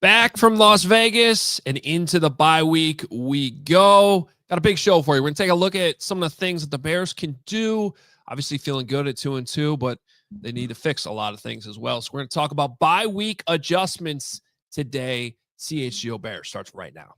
Back from Las Vegas and into the bye week we go. Got a big show for you. We're going to take a look at some of the things that the Bears can do. Obviously feeling good at 2-2, but they need to fix a lot of things as well. So we're going to talk about bye week adjustments today. CHGO Bears starts right now.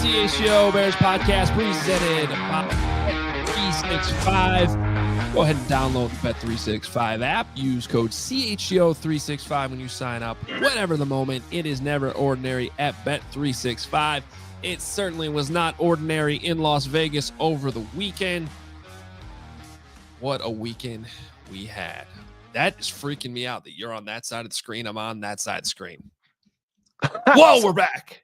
CHGO Bears podcast presented by Bet365. Go ahead and download the Bet365 app. Use code CHGO365 when you sign up. Whatever the moment, it is never ordinary at Bet365. It certainly was not ordinary in Las Vegas over the weekend. What a weekend we had. That is freaking me out that you're on that side of the screen. I'm on that side of the screen. Whoa, we're back.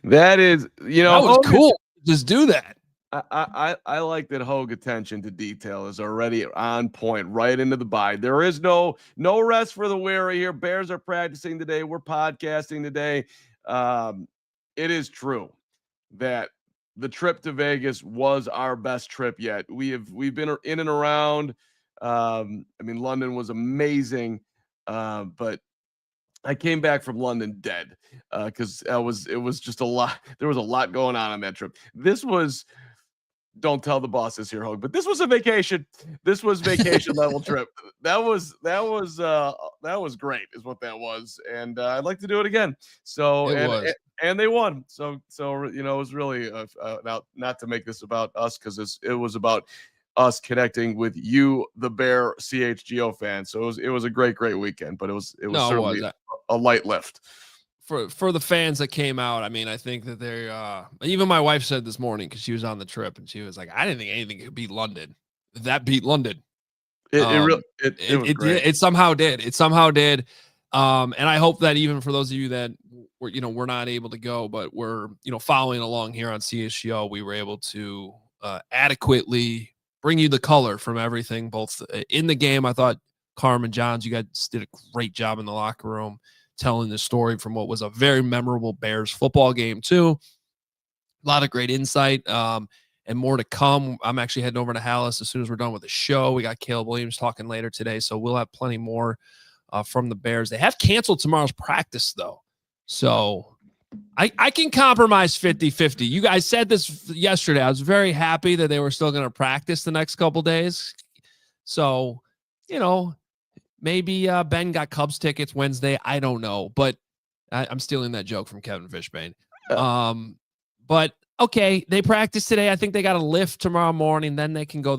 That is, that was cool. Just do that. I like that Hoge attention to detail is already on point, right into the bye. There is no rest for the weary here. Bears are practicing today. We're podcasting today. It is true that the trip to Vegas was our best trip yet. We've been in and around. London was amazing, but I came back from London dead because it was just a lot. There was a lot going on that trip. This was, don't tell the bosses here, Hoge, but this was a vacation. This was vacation level trip. That was great, is what that was, and I'd like to do it again. So and they won. So it was really not to make this about us because it was about us connecting with you, the Bear CHGO fan. So it was a great weekend, but it was certainly a light lift for the fans that came out. I mean, I think that they even my wife said this morning, because she was on the trip, and she was like, I didn't think anything could beat London. That beat London. It somehow did. It somehow did. And I hope that even for those of you that we're not able to go, but we're following along here on CHGO, we were able to adequately bring you the color from everything, both in the game. I thought Carman, Johns, you guys did a great job in the locker room telling the story from what was a very memorable Bears football game too. A lot of great insight and more to come. I'm actually heading over to Hallis as soon as we're done with the show. We got Caleb Williams talking later today, so we'll have plenty more from the Bears. They have canceled tomorrow's practice though, so I can compromise 50-50. You guys said this yesterday. I was very happy that they were still going to practice the next couple days. So, maybe Ben got Cubs tickets Wednesday. I don't know, but I'm stealing that joke from Kevin Fishbane. But okay, they practice today. I think they got a lift tomorrow morning. Then they can go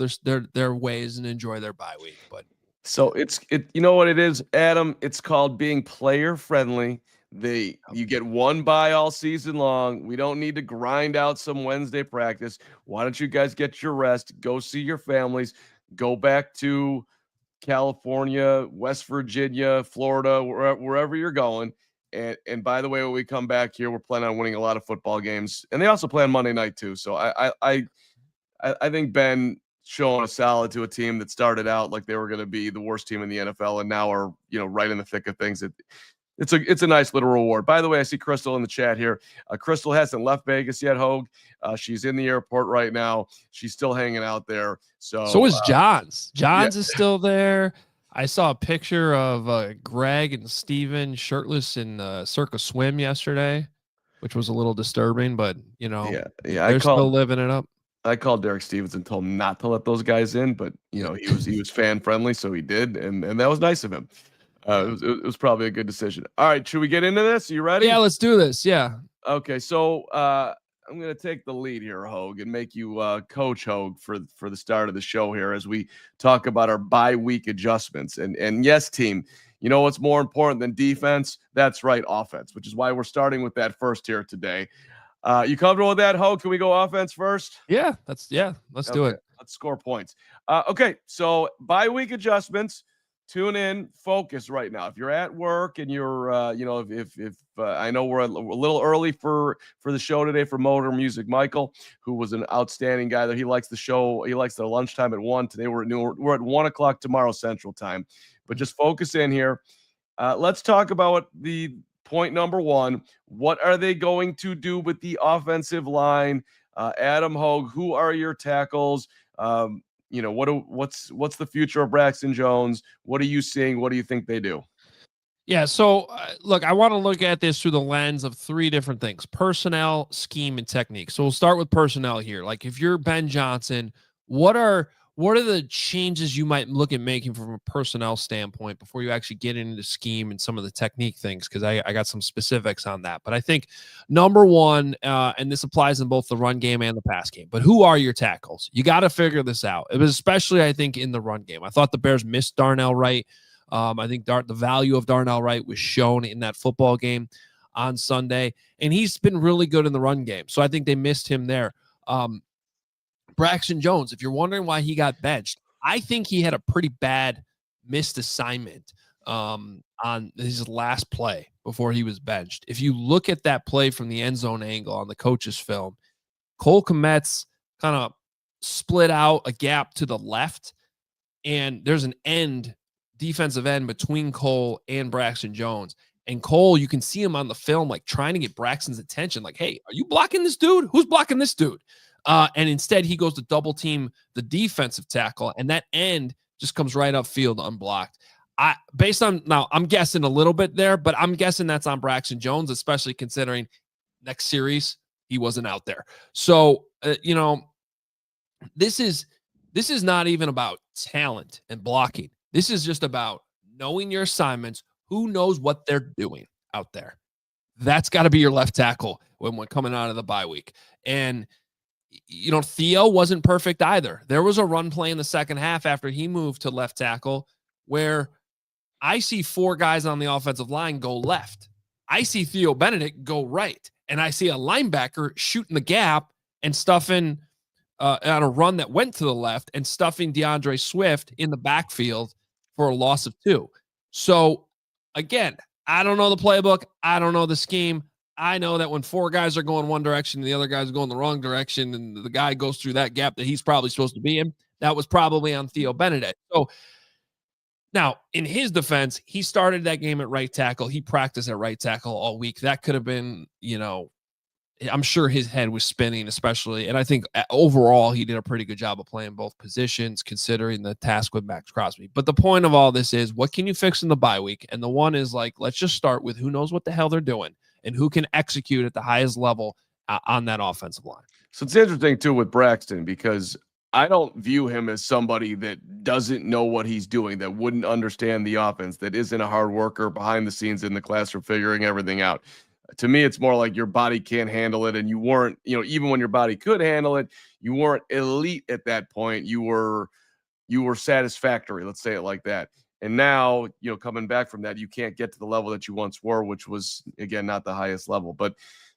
their ways and enjoy their bye week. But so you know what it is, Adam? It's called being player friendly. You get one bye all season long. We don't need to grind out some Wednesday practice. Why don't you guys get your rest? Go see your families. Go back to California, West Virginia, Florida, wherever you're going. And by the way, when we come back here, we're planning on winning a lot of football games, and they also play on Monday night too. So I think Ben showing a solid to a team that started out like they were going to be the worst team in the NFL and now are right in the thick of things. It's a nice little reward. By the way, I see Crystal in the chat here. Crystal hasn't left Vegas yet, Hoge. She's in the airport right now. She's still hanging out there. So is Johns. Johns is still there. I saw a picture of Greg and Steven shirtless in Circa Swim yesterday, which was a little disturbing, but they're still living it up. I called Derek Stevens and told him not to let those guys in, but he was fan friendly, so he did, and that was nice of him. It was probably a good decision. All right, should we get into this? Are you ready? Yeah, let's do this. Yeah. Okay, so I'm going to take the lead here, Hoge, and make you Coach Hoge for the start of the show here as we talk about our bye week adjustments. And yes, team, you know what's more important than defense? That's right, offense, which is why we're starting with that first here today. You comfortable with that, Ho? Can we go offense first? Yeah, let's do it. Let's score points. Okay, so bye-week adjustments. Tune in, focus right now. If you're at work and you're, if I know we're a little early for the show today for Motor Music Michael, who was an outstanding guy there. He likes the show. He likes the lunchtime at 1. Today we're at 1 o'clock tomorrow Central Time. But just focus in here. Let's talk about the point number 1. What are they going to do with the offensive line? Adam Hoge, who are your tackles? What's the future of Braxton Jones? What are you seeing? What do you think they do? Yeah, so look, I want to look at this through the lens of 3 different things: personnel, scheme, and technique. So we'll start with personnel here. Like if you're Ben Johnson, what are the changes you might look at making from a personnel standpoint before you actually get into scheme and some of the technique things? Because I got some specifics on that. But I think number 1, and this applies in both the run game and the pass game, but who are your tackles? You got to figure this out. It was especially, I think, in the run game. I thought the Bears missed Darnell Wright. I think the value of Darnell Wright was shown in that football game on Sunday, and he's been really good in the run game. So I think they missed him there. Braxton Jones, if you're wondering why he got benched, I think he had a pretty bad missed assignment on his last play before he was benched. If you look at that play from the end zone angle on the coach's film, Cole Kmet's kind of split out a gap to the left, and there's an defensive end between Cole and Braxton Jones. And Cole, you can see him on the film, like trying to get Braxton's attention. Like, hey, are you blocking this dude? Who's blocking this dude? And instead he goes to double team the defensive tackle, and that end just comes right upfield unblocked. I'm guessing a little bit there, but I'm guessing that's on Braxton Jones, especially considering next series he wasn't out there. So, this is not even about talent and blocking. This is just about knowing your assignments. Who knows what they're doing out there? That's got to be your left tackle when coming out of the bye week. And Theo wasn't perfect either. There was a run play in the second half after he moved to left tackle where I see 4 guys on the offensive line go left. I see Theo Benedet go right. And I see a linebacker shooting the gap and stuffing on a run that went to the left and stuffing DeAndre Swift in the backfield for a loss of 2. So again, I don't know the playbook. I don't know the scheme. I know that when 4 guys are going one direction and the other guys are going the wrong direction, and the guy goes through that gap that he's probably supposed to be in, that was probably on Theo Benedet. So now, in his defense, he started that game at right tackle. He practiced at right tackle all week. That could have been, I'm sure his head was spinning, especially. And I think overall, he did a pretty good job of playing both positions, considering the task with Max Crosby. But the point of all this is, what can you fix in the bye week? And the one is like, let's just start with who knows what the hell they're doing and who can execute at the highest level on that offensive line. So it's interesting, too, with Braxton, because I don't view him as somebody that doesn't know what he's doing, that wouldn't understand the offense, that isn't a hard worker behind the scenes in the classroom figuring everything out. To me, it's more like your body can't handle it, and you weren't, even when your body could handle it, you weren't elite at that point. You were satisfactory, let's say it like that. And now, coming back from that, you can't get to the level that you once were, which was, again, not the highest level. But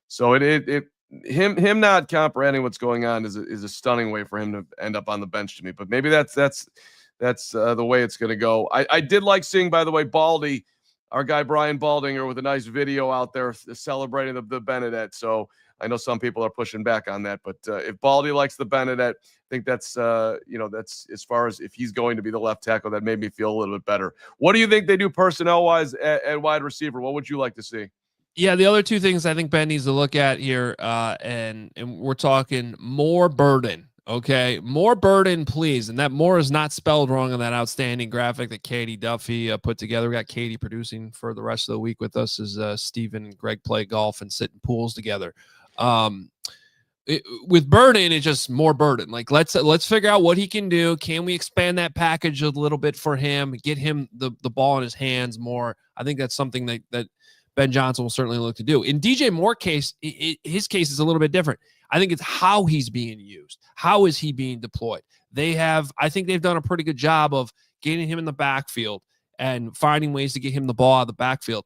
so him not comprehending what's going on is a stunning way for him to end up on the bench to me. But maybe that's the way it's going to go. I did like seeing, by the way, Baldy, our guy Brian Baldinger, with a nice video out there celebrating the Benedet. So I know some people are pushing back on that, but if Baldy likes the Benedet, I think that's that's as far as if he's going to be the left tackle, that made me feel a little bit better. What do you think they do personnel wise at wide receiver? What would you like to see? Yeah, the other 2 things I think Ben needs to look at here, and we're talking more burden. Okay, more burden, please. And that more is not spelled wrong on that outstanding graphic that Katie Duffy put together. We got Katie producing for the rest of the week with us as Steven and Greg play golf and sit in pools together. With burden, it's just more burden. Like let's figure out what he can do. Can we expand that package a little bit for him? Get him the ball in his hands more. I think that's something that Ben Johnson will certainly look to do. In DJ Moore's case, his case is a little bit different. I think it's how he's being used. How is he being deployed? I think they've done a pretty good job of getting him in the backfield and finding ways to get him the ball out of the backfield.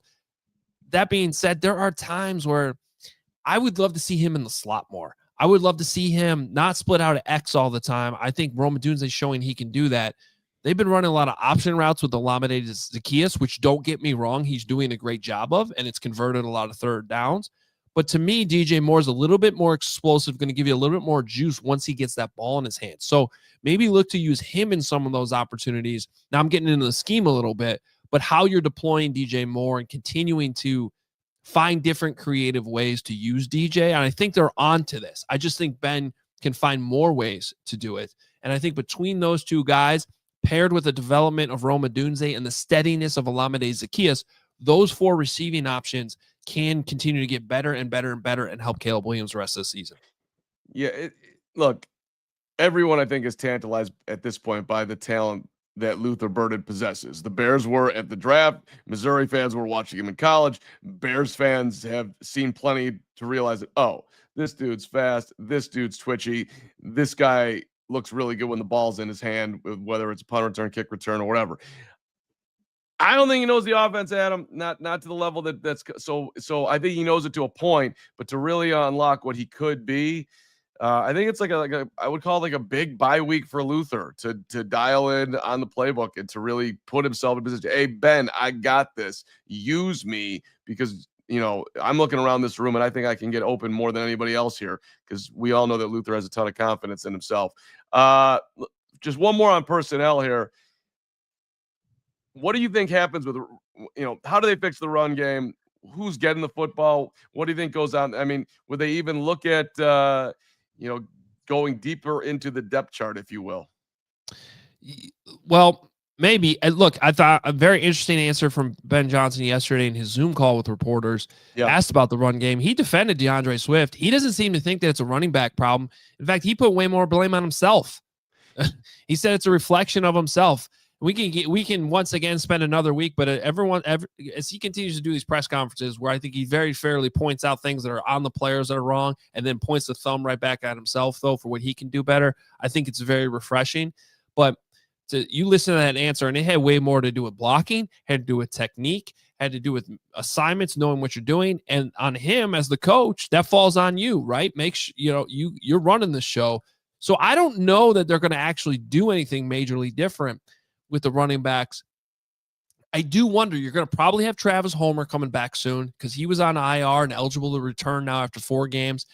That being said, there are times where I would love to see him in the slot more. I would love to see him not split out at X all the time. I think Odunze is showing he can do that. They've been running a lot of option routes with the Olamide Zaccheaus, which, don't get me wrong, he's doing a great job of, and it's converted a lot of third downs. But to me, DJ Moore is a little bit more explosive, going to give you a little bit more juice once he gets that ball in his hands. So maybe look to use him in some of those opportunities. Now I'm getting into the scheme a little bit, but how you're deploying DJ Moore and continuing to find different creative ways to use DJ. And I think they're on to this. I just think Ben can find more ways to do it. And I think between those two guys, paired with the development of Odunze and the steadiness of Olamide Zaccheaus, those 4 receiving options can continue to get better and better and better and help Caleb Williams the rest of the season. Yeah, look, everyone I think is tantalized at this point by the talent that Luther Burden possesses. The Bears were at the draft. Missouri fans were watching him in college. Bears fans have seen plenty to realize that, oh, this dude's fast. This dude's twitchy. This guy looks really good when the ball's in his hand, whether it's a punt return, kick return, or whatever. I don't think he knows the offense, Adam. Not to the level that's so. I think he knows it to a point, but to really unlock what he could be, I think it's like a I would call it like a big bye week for Luther to dial in on the playbook and to really put himself in position. Hey, Ben, I got this. Use me, because I'm looking around this room and I think I can get open more than anybody else here, because we all know that Luther has a ton of confidence in himself. Just one more on personnel here. What do you think happens with, how do they fix the run game? Who's getting the football? What do you think goes on? I mean, would they even look at, going deeper into the depth chart, if you will? Well, maybe. Look, I thought a very interesting answer from Ben Johnson yesterday in his Zoom call with reporters. Asked about the run game. He defended DeAndre Swift. He doesn't seem to think that it's a running back problem. In fact, he put way more blame on himself. He said it's a reflection of himself. We can once again spend another week, but as he continues to do these press conferences where I think he very fairly points out things that are on the players that are wrong and then points the thumb right back at himself, though, for what he can do better. I think it's very refreshing. But you listen to that answer, and it had way more to do with blocking, had to do with technique, had to do with assignments, knowing what you're doing. And on him as the coach, that falls on you, right? Make sure, you're running the show. So I don't know that they're going to actually do anything majorly different with the running backs. I do wonder, you're going to probably have Travis Homer coming back soon because he was on IR and eligible to return now after 4 games.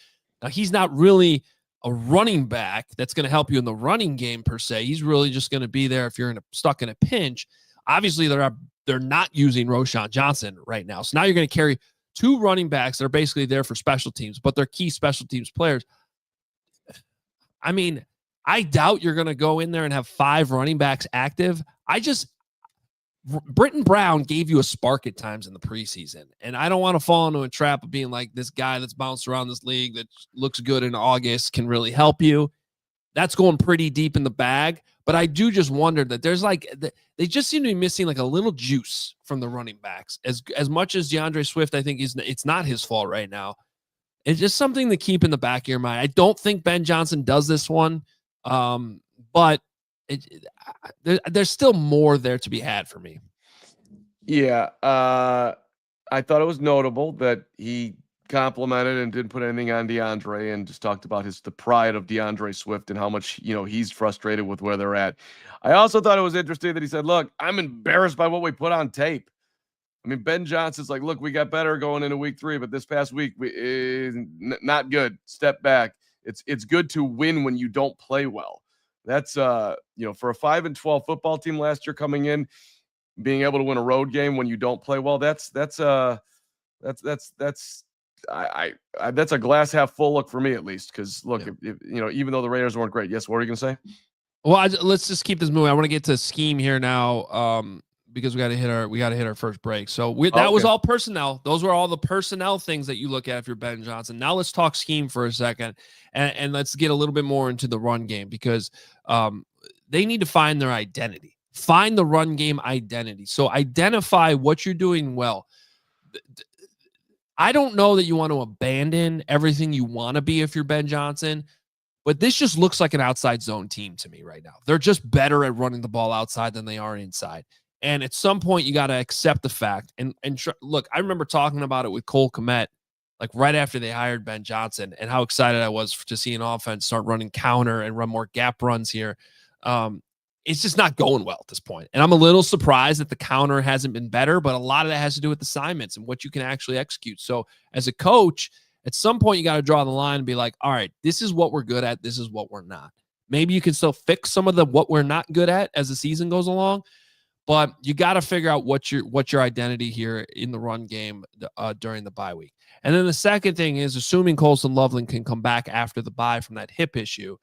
Now, he's not really a running back that's going to help you in the running game per se. He's really just going to be there if you're stuck in a pinch. Obviously, they're not using Roschon Johnson right now. So now you're going to carry 2 running backs that are basically there for special teams, but they're key special teams players. I mean, I doubt you're going to go in there and have 5 running backs active. Britton Brown gave you a spark at times in the preseason, and I don't want to fall into a trap of being like this guy that's bounced around this league that looks good in August can really help you. That's going pretty deep in the bag, but I do just wonder that there's they just seem to be missing like a little juice from the running backs. As much as DeAndre Swift, I think it's not his fault right now. It's just something to keep in the back of your mind. I don't think Ben Johnson does this one. But there's still more there to be had for me. Yeah. I thought it was notable that he complimented and didn't put anything on DeAndre and just talked about the pride of DeAndre Swift and how much, he's frustrated with where they're at. I also thought it was interesting that he said, look, I'm embarrassed by what we put on tape. I mean, Ben Johnson's like, look, we got better going into week 3, but this past week is not good. Step back. It's good to win when you don't play well. That's for a 5-12 football team last year coming in, being able to win a road game when you don't play well. That's a glass half full look for me, at least. Because look, if even though the Raiders weren't great, yes. What are you gonna say? Well, let's just keep this moving. I want to get to scheme here now. Because we got to hit our first break. So that was all personnel. Those were all the personnel things that you look at if you're Ben Johnson. Now let's talk scheme for a second, and let's get a little bit more into the run game because they need to find their identity. Find the run game identity. So identify what you're doing well. I don't know that you want to abandon everything you want to be if you're Ben Johnson, but this just looks like an outside zone team to me right now. They're just better at running the ball outside than they are inside. And at some point, you got to accept the fact. And look, I remember talking about it with Cole Kmet like right after they hired Ben Johnson, and how excited I was to see an offense start running counter and run more gap runs here. It's just not going well at this point. And I'm a little surprised that the counter hasn't been better, but a lot of that has to do with assignments and what you can actually execute. So as a coach, at some point you got to draw the line and be like, all right, this is what we're good at. This is what we're not. Maybe you can still fix some of the what we're not good at as the season goes along, but you got to figure out what's your identity here in the run game during the bye week. And then the second thing is, assuming Colston Loveland can come back after the bye from that hip issue,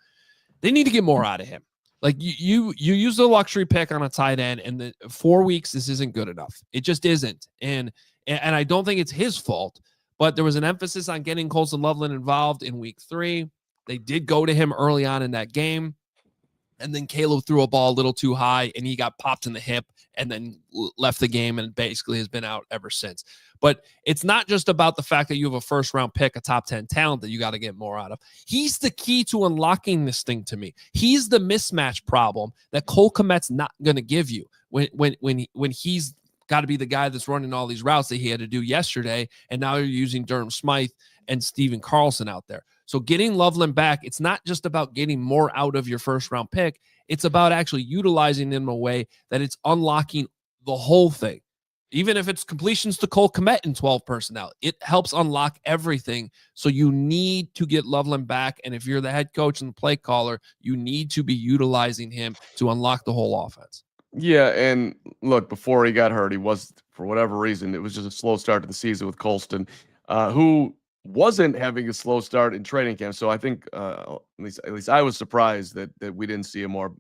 they need to get more out of him. Like you use the luxury pick on a tight end, and the 4 weeks, this isn't good enough. It just isn't. And I don't think it's his fault, but there was an emphasis on getting Colston Loveland involved in week 3. They did go to him early on in that game. And then Caleb threw a ball a little too high, and he got popped in the hip and then left the game and basically has been out ever since. But it's not just about the fact that you have a first-round pick, a top 10 talent that you got to get more out of. He's the key to unlocking this thing to me. He's the mismatch problem that Cole Kmet's not going to give you when he's got to be the guy that's running all these routes that he had to do yesterday, and now you're using Durham Smythe and Steven Carlson out there. So getting Loveland back, it's not just about getting more out of your first-round pick. It's about actually utilizing them in a way that it's unlocking the whole thing. Even if it's completions to Cole Kmet in 12 personnel, it helps unlock everything. So you need to get Loveland back, and if you're the head coach and the play caller, you need to be utilizing him to unlock the whole offense. Yeah, and look, before he got hurt, he was, for whatever reason, it was just a slow start to the season with Colston, who wasn't having a slow start in training camp. So I think at least I was surprised that we didn't see him more.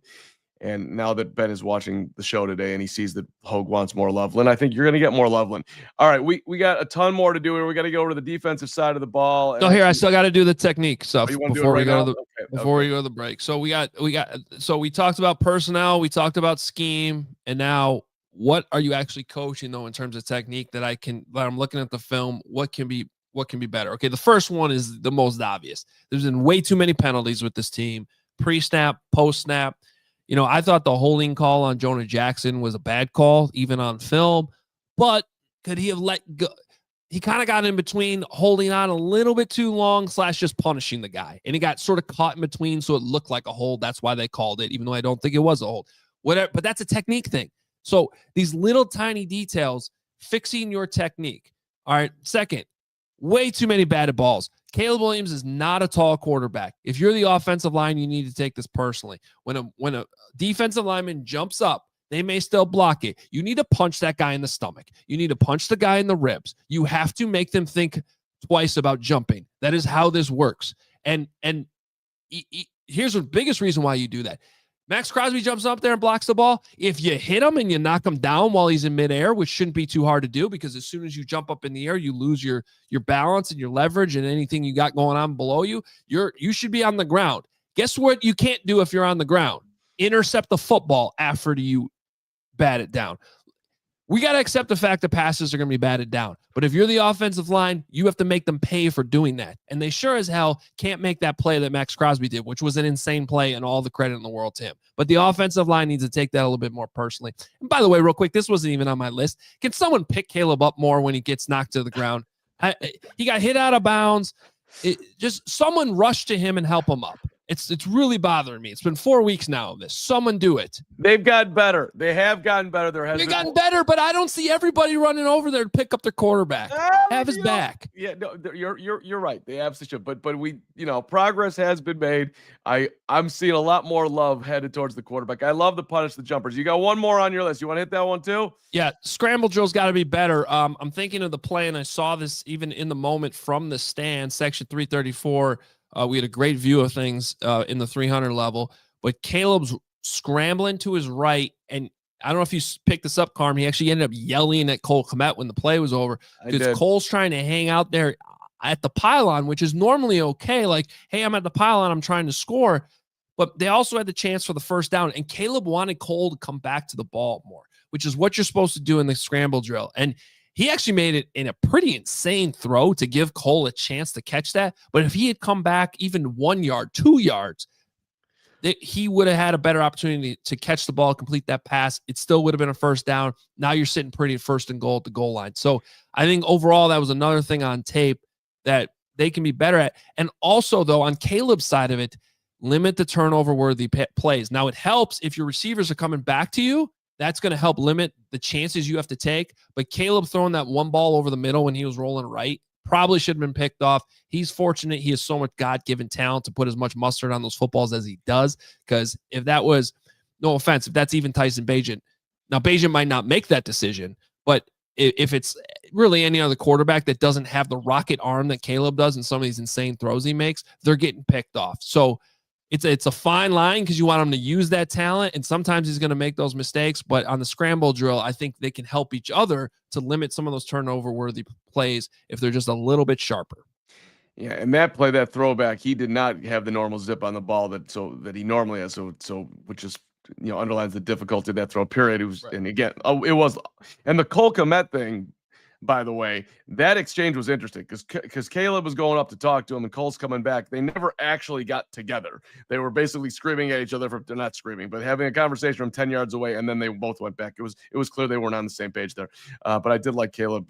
And now that Ben is watching the show today and he sees that Hoge wants more Loveland, I think you're going to get more Loveland. All right, we got a ton more to do here. We got to go over to the defensive side of the ball. So here, I still got to do the technique stuff before we go to the break. So we talked about personnel, we talked about scheme, and now what are you actually coaching though in terms of technique that I'm looking at the film, what can be better? Okay, the first one is the most obvious. There's been way too many penalties with this team, pre-snap, post-snap. You know, I thought the holding call on Jonah Jackson was a bad call, even on film, but could he have let go? He kind of got in between holding on a little bit too long / just punishing the guy. And he got sort of caught in between, so it looked like a hold. That's why they called it, even though I don't think it was a hold. Whatever, but that's a technique thing. So these little tiny details, fixing your technique. All right, second, way too many batted balls. Caleb Williams is not a tall quarterback. If you're the offensive line, you need to take this personally. When a defensive lineman jumps up, they may still block it. You need to punch that guy in the stomach. You need to punch the guy in the ribs. You have to make them think twice about jumping. That is how this works. And here's the biggest reason why you do that. Max Crosby jumps up there and blocks the ball. If you hit him and you knock him down while he's in midair, which shouldn't be too hard to do, because as soon as you jump up in the air, you lose your balance and your leverage and anything you got going on below you. You should be on the ground. Guess what you can't do if you're on the ground? Intercept the football after you bat it down. We got to accept the fact that passes are going to be batted down. But if you're the offensive line, you have to make them pay for doing that. And they sure as hell can't make that play that Max Crosby did, which was an insane play, and all the credit in the world to him. But the offensive line needs to take that a little bit more personally. And by the way, real quick, this wasn't even on my list. Can someone pick Caleb up more when he gets knocked to the ground? He got hit out of bounds. Just someone rush to him and help him up. It's really bothering me. It's been 4 weeks now of this. Someone do it. They've gotten better. They have gotten better. They've gotten better, but I don't see everybody running over there to pick up their quarterback. Have his back. Yeah, no, you're right. They absolutely should. But we, progress has been made. I'm seeing a lot more love headed towards the quarterback. I love to punish the jumpers. You got one more on your list. You want to hit that one too? Yeah, scramble drill's got to be better. I'm thinking of the play, and I saw this even in the moment from the stand, section 334. We had a great view of things in the 300 level, but Caleb's scrambling to his right, and I don't know if you picked this up, Carm. He actually ended up yelling at Cole Kmet when the play was over, because Cole's trying to hang out there at the pylon, which is normally okay. Like, hey, I'm at the pylon, I'm trying to score. But they also had the chance for the first down, and Caleb wanted Cole to come back to the ball more, which is what you're supposed to do in the scramble drill. And he actually made it in a pretty insane throw to give Cole a chance to catch that. But if he had come back even 1 yard, 2 yards, he would have had a better opportunity to catch the ball, complete that pass. It still would have been a first down. Now you're sitting pretty at first and goal at the goal line. So I think overall that was another thing on tape that they can be better at. And also, though, on Caleb's side of it, limit the turnover-worthy plays. Now, it helps if your receivers are coming back to you. That's going to help limit the chances you have to take. But Caleb throwing that one ball over the middle when he was rolling right probably should have been picked off. He's fortunate he has so much God-given talent to put as much mustard on those footballs as he does. Because if that was, no offense, if that's even Tyson Bagent, now Bagent might not make that decision, but if it's really any other quarterback that doesn't have the rocket arm that Caleb does and some of these insane throws he makes, they're getting picked off. So it's a fine line because you want him to use that talent, and sometimes he's going to make those mistakes. But on the scramble drill, I think they can help each other to limit some of those turnover-worthy plays if they're just a little bit sharper. Yeah, and that play, that throwback, he did not have the normal zip on the ball that he normally has. So which is, underlines the difficulty of that throw. Period. It was, right. And again, it was, and the Cole Kmet thing. By the way, that exchange was interesting because Caleb was going up to talk to him and Cole's coming back. They never actually got together. They were basically screaming at each other. They're not screaming, but having a conversation from 10 yards away, and then they both went back. It was clear they weren't on the same page there. But I did like Caleb,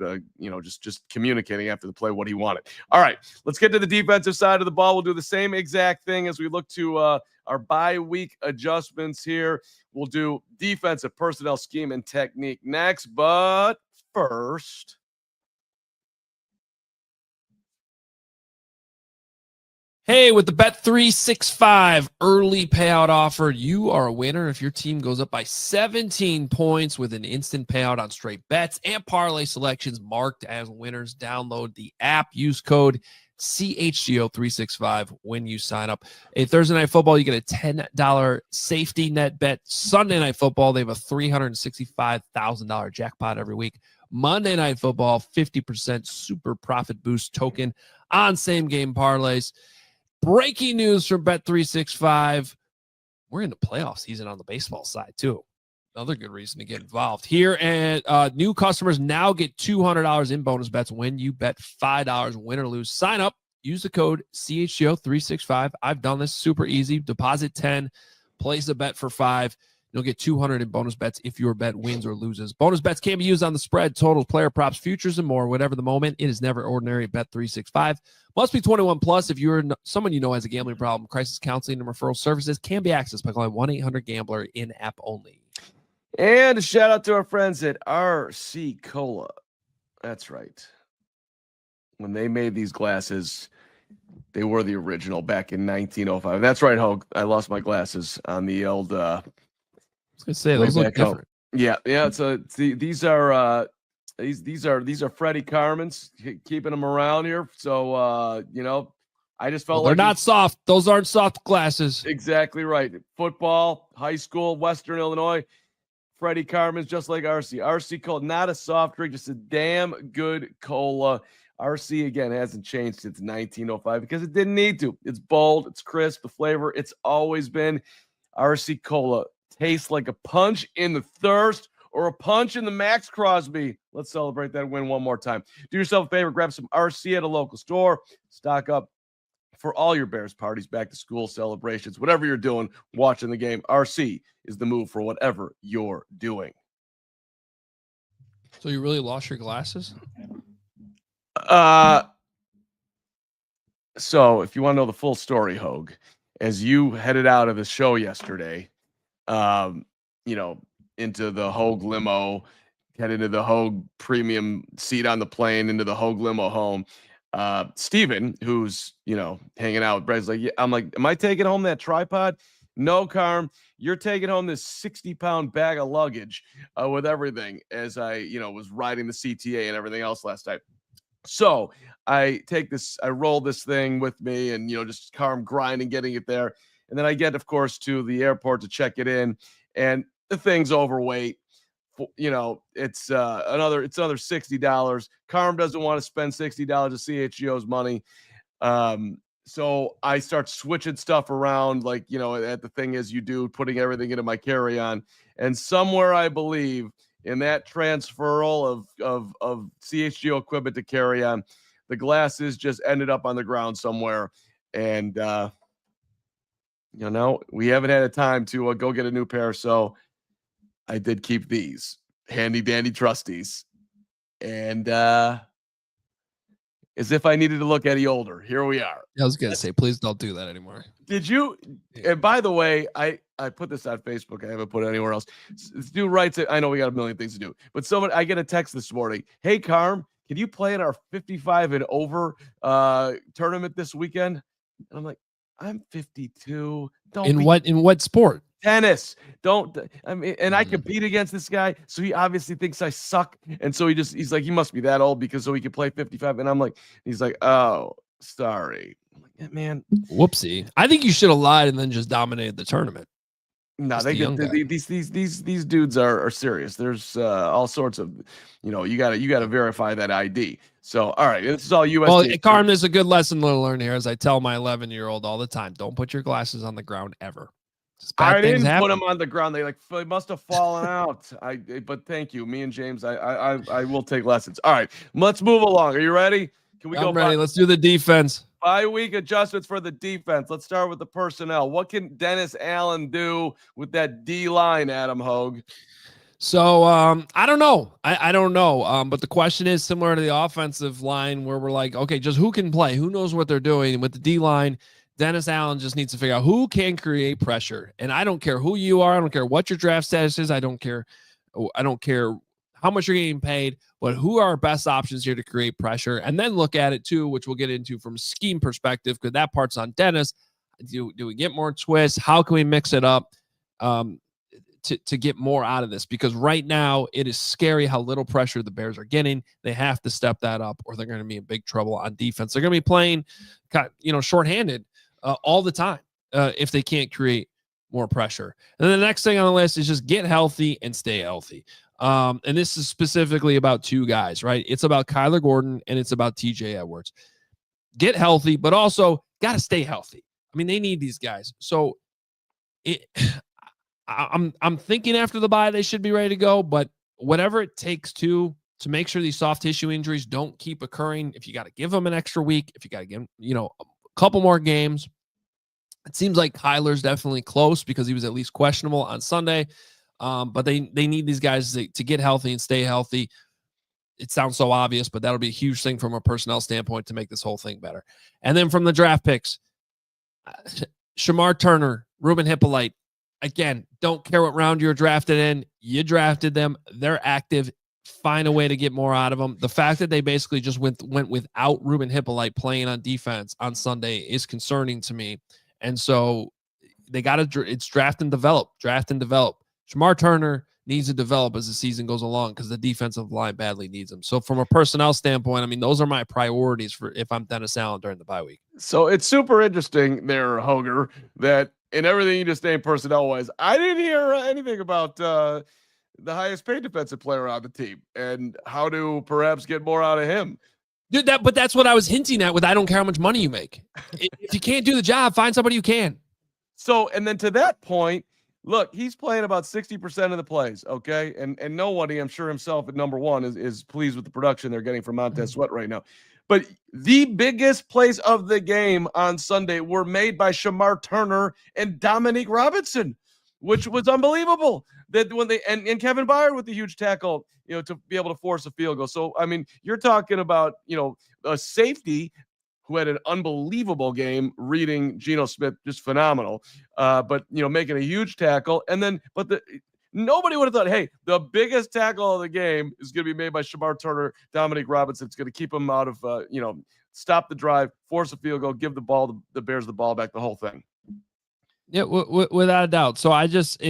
just communicating after the play what he wanted. All right, let's get to the defensive side of the ball. We'll do the same exact thing as we look to our bye week adjustments here. We'll do defensive personnel scheme and technique next, but first, hey, with the Bet365 early payout offer, you are a winner if your team goes up by 17 points with an instant payout on straight bets and parlay selections marked as winners. Download the app, use code CHGO365 when you sign up. A Thursday Night Football, you get a $10 safety net bet. Sunday Night Football, they have a $365,000 jackpot every week. Monday Night Football, 50% super profit boost token on same game parlays. Breaking news from Bet365. We're in the playoff season on the baseball side, too. Another good reason to get involved here. And new customers now get $200 in bonus bets when you bet $5, win or lose. Sign up. Use the code CHGO365. I've done this super easy. Deposit 10, place a bet for 5. You'll get 200 in bonus bets if your bet wins or loses. Bonus bets can be used on the spread, totals, player props, futures, and more. Whatever the moment, it is never ordinary at Bet365. Must be 21 plus. If you're someone you know has a gambling problem, crisis counseling and referral services can be accessed by calling 1-800-GAMBLER in app only. And a shout out to our friends at RC Cola. That's right. When they made these glasses, they were the original back in 1905. That's right, Hoge. I lost my glasses on the old. I was gonna say those look different. Yeah. So these are Freddie Carman's, keeping them around here. So I just felt they're not soft. Those aren't soft glasses. Exactly right. Football, high school, Western Illinois. Freddie Carman's just like RC. RC Cola, not a soft drink, just a damn good cola. RC, again, hasn't changed since 1905 because it didn't need to. It's bold, it's crisp, the flavor, it's always been. RC Cola tastes like a punch in the thirst or a punch in the Max Crosby. Let's celebrate that win one more time. Do yourself a favor, grab some RC at a local store. Stock up for all your Bears parties, back to school celebrations, whatever you're doing, watching the game. RC is the move for whatever you're doing. So you really lost your glasses? So if you want to know the full story, Hoge, as you headed out of the show yesterday, into the Hoge limo, head into the Hoge premium seat on the plane, into the Hoge limo home. Steven, who's, hanging out with Brad's like, yeah, I'm like, am I taking home that tripod? No, Carm, you're taking home this 60-pound bag of luggage with everything, as I, was riding the CTA and everything else last night. So I roll this thing with me and, just Carm grinding, getting it there. And then I get, of course, to the airport to check it in, and the thing's overweight. It's another $60. Carm doesn't want to spend $60 of CHGO's money. So I start switching stuff around, like, at the thing as you do, putting everything into my carry-on. And somewhere, I believe, in that transferal of CHGO equipment to carry-on, the glasses just ended up on the ground somewhere. And, we haven't had a time to go get a new pair. So I did keep these handy dandy trusties. And as if I needed to look any older. Here we are. I was going to say, please don't do that anymore. Did you? And by the way, I put this on Facebook. I haven't put it anywhere else. This dude writes it. I know we got a million things to do, but I get a text this morning. Hey, Carm, can you play in our 55 and over tournament this weekend? And I'm like, I'm 52. In what sport? Tennis. I compete against this guy, so he obviously thinks I suck, and so he's like, he must be that old because so he can play 55. And I'm like, he's like, oh, sorry. I'm like, yeah, man, whoopsie. I think you should have lied and then just dominated the tournament. No, these dudes are serious. There's all sorts of, you gotta verify that ID. So, all right, this is all US. Well, Carm, there's a good lesson to learn here, as I tell my 11-year-old all the time: don't put your glasses on the ground ever. I didn't put them on the ground. They must have fallen out. But thank you, me and James. I will take lessons. All right, let's move along. Are you ready? Can we go? I'm ready. Let's do the defense. Bye-week adjustments for the defense. Let's start with the personnel. What can Dennis Allen do with that D line, Adam Hoge? So I don't know. I don't know. But the question is similar to the offensive line, where we're like, okay, just who can play? Who knows what they're doing? And with the D line, Dennis Allen just needs to figure out who can create pressure. And I don't care who you are. I don't care what your draft status is. I don't care how much you're getting paid, but who are our best options here to create pressure? And then look at it too, which we'll get into from a scheme perspective, because that part's on Dennis. Do we get more twists? How can we mix it up to get more out of this? Because right now it is scary how little pressure the Bears are getting. They have to step that up, or they're going to be in big trouble on defense. They're going to be playing, shorthanded all the time if they can't create more pressure. And then the next thing on the list is just get healthy and stay healthy. And this is specifically about two guys, right? It's about Kyler Gordon and it's about TJ Edwards. Get healthy, but also got to stay healthy. I mean, they need these guys. So I'm thinking after the bye they should be ready to go, but whatever it takes to make sure these soft tissue injuries don't keep occurring. If you got to give them an extra week, if you got to give them, a couple more games. It seems like Kyler's definitely close because he was at least questionable on Sunday. But they need these guys to get healthy and stay healthy. It sounds so obvious, but that'll be a huge thing from a personnel standpoint to make this whole thing better. And then from the draft picks, Shamar Turner, Ruben Hippolyte, again, don't care what round you're drafted in. You drafted them. They're active. Find a way to get more out of them. The fact that they basically just went without Ruben Hippolyte playing on defense on Sunday is concerning to me. And so they got to, it's draft and develop. Shamar Turner needs to develop as the season goes along because the defensive line badly needs him. So from a personnel standpoint, I mean, those are my priorities for if I'm Dennis Allen during the bye week. So it's super interesting there, Hoger, that in everything you just named personnel-wise, I didn't hear anything about the highest paid defensive player on the team and how to perhaps get more out of him. Dude, but that's what I was hinting at with I don't care how much money you make. If you can't do the job, find somebody who can. So, and then to that point, look, he's playing about 60% of the plays, okay? And nobody, I'm sure himself at number one, is pleased with the production they're getting from Montez Sweat right now. But the biggest plays of the game on Sunday were made by Shamar Turner and Dominique Robinson, which was unbelievable. That when they and Kevin Byard with the huge tackle, to be able to force a field goal. So, I mean, you're talking about, a safety who had an unbelievable game, reading Geno Smith, just phenomenal. But making a huge tackle, and then nobody would have thought, hey, the biggest tackle of the game is going to be made by Shamar Turner, Dominique Robinson. It's going to keep him out of, stop the drive, force a field goal, give the Bears the ball back, the whole thing. Yeah, without a doubt. So I just,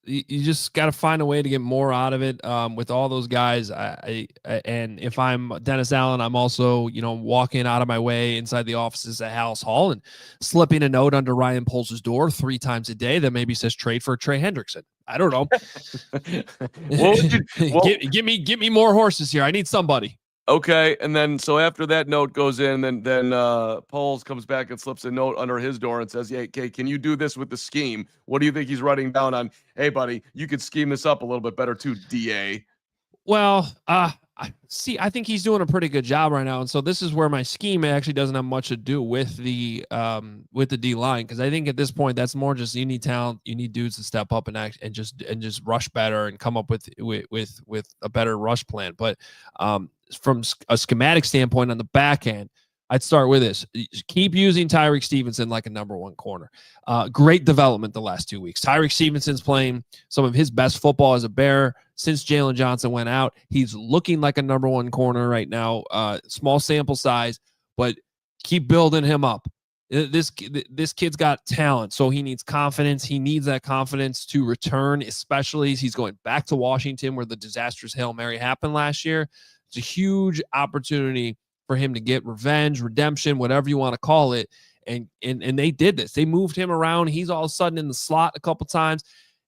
you just got to find a way to get more out of it with all those guys. And if I'm Dennis Allen, I'm also, walking out of my way inside the offices at Hallis Hall and slipping a note under Ryan Poles' door 3 times a day that maybe says trade for Trey Hendrickson. I don't know. Give me more horses here. I need somebody. Okay, and then so after that note goes in, then Poles comes back and slips a note under his door and says, "Yeah, okay, can you do this with the scheme? What do you think he's writing down on? Hey, buddy, you could scheme this up a little bit better too, DA." Well, I think he's doing a pretty good job right now, and so this is where my scheme actually doesn't have much to do with the D line, because I think at this point that's more just you need talent, you need dudes to step up and just rush better and come up with a better rush plan. But from a schematic standpoint on the back end, I'd start with this. Keep using Tyreek Stevenson like a number one corner. Great development the last 2 weeks. Tyreek Stevenson's playing some of his best football as a Bear since Jalen Johnson went out. He's looking like a number one corner right now. Small sample size, but keep building him up. This kid's got talent, so he needs confidence. He needs that confidence to return, especially as he's going back to Washington where the disastrous Hail Mary happened last year. It's a huge opportunity for him to get revenge, redemption, whatever you want to call it. And they did this. They moved him around. He's all of a sudden in the slot a couple times.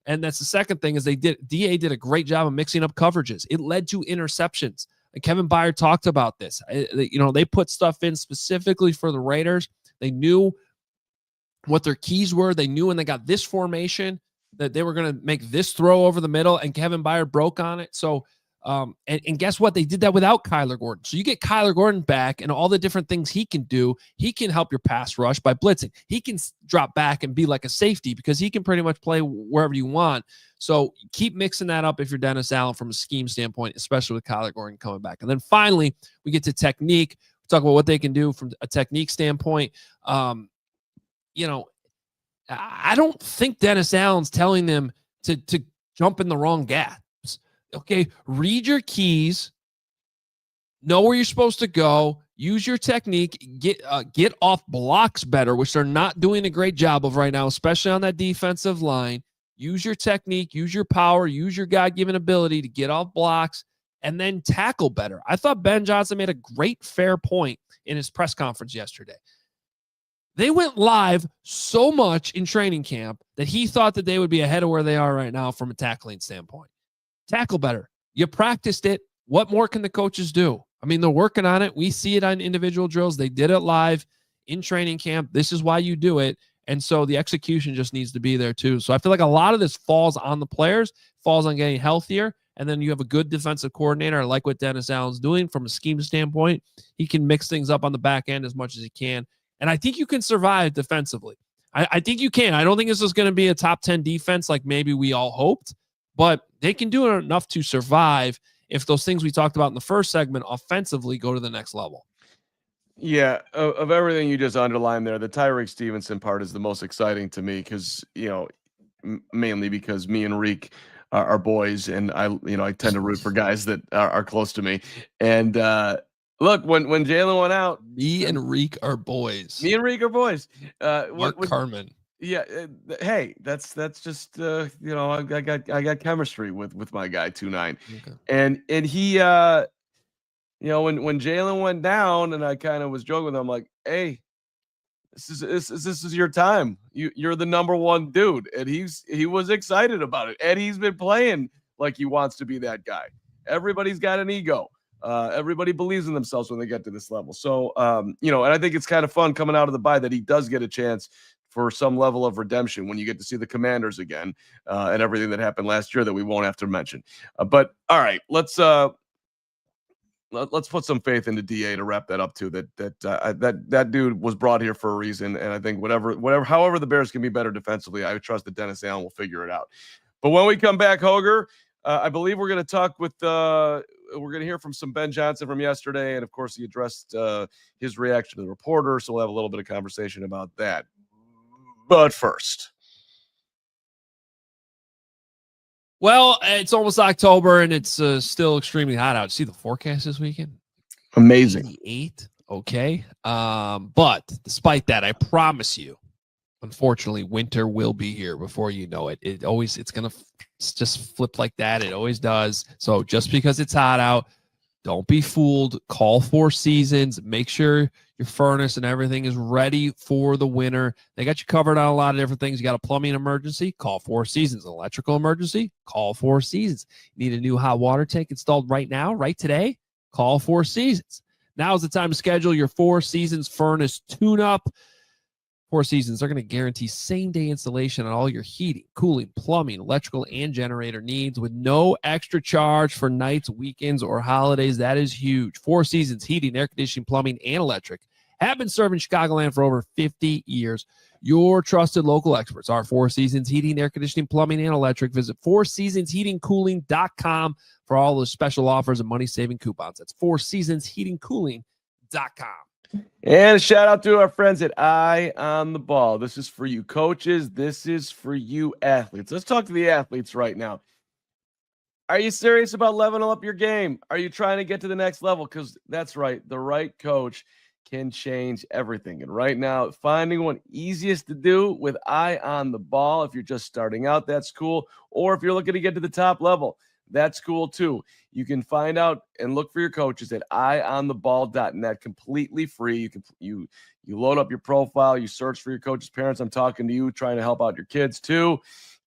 And that's the second thing is DA did a great job of mixing up coverages. It led to interceptions. And Kevin Byard talked about this. They put stuff in specifically for the Raiders. They knew what their keys were. They knew when they got this formation that they were going to make this throw over the middle, and Kevin Byard broke on it. So, and guess what? They did that without Kyler Gordon. So you get Kyler Gordon back and all the different things he can do. He can help your pass rush by blitzing. He can drop back and be like a safety because he can pretty much play wherever you want. So keep mixing that up if you're Dennis Allen from a scheme standpoint, especially with Kyler Gordon coming back. And then finally, we get to technique. Talk about what they can do from a technique standpoint. I don't think Dennis Allen's telling them to jump in the wrong gaps. Okay, read your keys, know where you're supposed to go, use your technique, get off blocks better, which they're not doing a great job of right now, especially on that defensive line. Use your technique, use your power, use your God-given ability to get off blocks, and then tackle better. I thought Ben Johnson made a great fair point in his press conference yesterday. They went live so much in training camp that he thought that they would be ahead of where they are right now from a tackling standpoint. Tackle better. You practiced it. What more can the coaches do? I mean, they're working on it. We see it on individual drills. They did it live in training camp. This is why you do it. And so the execution just needs to be there too. So I feel like a lot of this falls on the players, falls on getting healthier. And then you have a good defensive coordinator. I like what Dennis Allen's doing from a scheme standpoint. He can mix things up on the back end as much as he can. And I think you can survive defensively. I think you can. I don't think this is going to be a top 10 defense like maybe we all hoped, but they can do enough to survive if those things we talked about in the first segment offensively go to the next level. Yeah, of everything you just underlined there, the Tyreek Stevenson part is the most exciting to me because, mainly because me and Reek are boys, and I tend to root for guys that are close to me. And look, when Jalen went out, me and Reek are boys. Mark Carman. Yeah, hey, that's just I got chemistry with my guy 2-9, okay. and he when Jalen went down, and I kind of was joking with him, I'm like, hey, this is your time. You're the number one dude, and he was excited about it, and he's been playing like he wants to be that guy. Everybody's got an ego. Everybody believes in themselves when they get to this level. So and I think it's kind of fun coming out of the bye that he does get a chance for some level of redemption when you get to see the Commanders again, and everything that happened last year that we won't have to mention. But all right, let's put some faith into DA to wrap that up too. That dude was brought here for a reason, and I think however the Bears can be better defensively, I trust that Dennis Allen will figure it out. But when we come back, Hoger, I believe we're going to talk with we're going to hear from some Ben Johnson from yesterday, and of course he addressed his reaction to the reporter, so we'll have a little bit of conversation about that. But first, well, it's almost October, and it's still extremely hot out. See the forecast this weekend? Amazing. 88. Okay. But despite that, I promise you, unfortunately, winter will be here before you know it. It's going to just flip like that. It always does. So just because it's hot out, don't be fooled. Call Four Seasons. Make sure your furnace and everything is ready for the winter. They got you covered on a lot of different things. You got a plumbing emergency? Call Four Seasons. An electrical emergency? Call Four Seasons. You need a new hot water tank installed right now, right today? Call Four Seasons. Now is the time to schedule your Four Seasons furnace tune-up. Four Seasons are going to guarantee same-day installation on all your heating, cooling, plumbing, electrical, and generator needs with no extra charge for nights, weekends, or holidays. That is huge. Four Seasons heating, air conditioning, plumbing, and electric have been serving Chicagoland for over 50 years. Your trusted local experts are Four Seasons Heating, Air Conditioning, Plumbing, and Electric. Visit fourseasonsheatingcooling.com for all the special offers and money-saving coupons. That's fourseasonsheatingcooling.com. And a shout out to our friends at Eye on the Ball. This is for you coaches. This is for you athletes. Let's talk to the athletes right now. Are you serious about leveling up your game? Are you trying to get to the next level? Because that's right. The right coach can change everything. And right now, finding one easiest to do with Eye on the Ball. If you're just starting out, that's cool. Or if you're looking to get to the top level, that's cool too. You can find out and look for your coaches at eyeontheball.net, completely free. You load up your profile, you search for your coach's parents. I'm talking to you, trying to help out your kids too.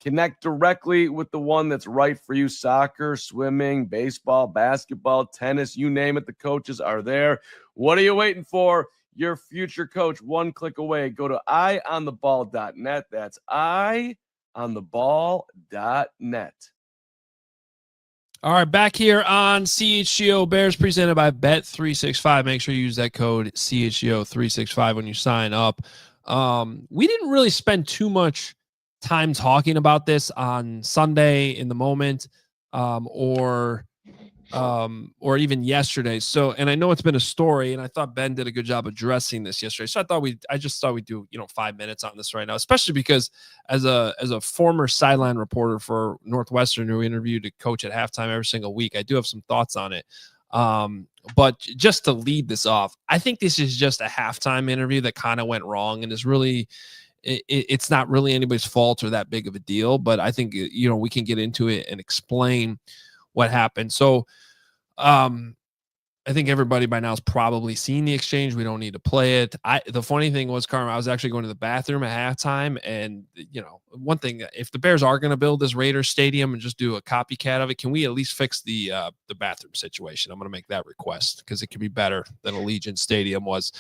Connect directly with the one that's right for you. Soccer, swimming, baseball, basketball, tennis, you name it. The coaches are there. What are you waiting for? Your future coach, one click away. Go to eyeontheball.net. That's eyeontheball.net. All right, back here on CHGO Bears presented by Bet365. Make sure you use that code CHGO365 when you sign up. We didn't really spend too much time talking about this on Sunday in the moment, or even yesterday. So, and I know it's been a story, and I thought Ben did a good job addressing this yesterday. So I just thought we'd do 5 minutes on this right now, especially because as a former sideline reporter for Northwestern who interviewed a coach at halftime every single week, I do have some thoughts on it. But just to lead this off, I think this is just a halftime interview that kind of went wrong, and is really. It's not really anybody's fault or that big of a deal, but I think, we can get into it and explain what happened. So, I think everybody by now has probably seen the exchange. We don't need to play it. The funny thing was, Carmen, I was actually going to the bathroom at halftime, and one thing, if the Bears are going to build this Raiders stadium and just do a copycat of it, can we at least fix the bathroom situation? I'm going to make that request because it could be better than Allegiant Stadium was.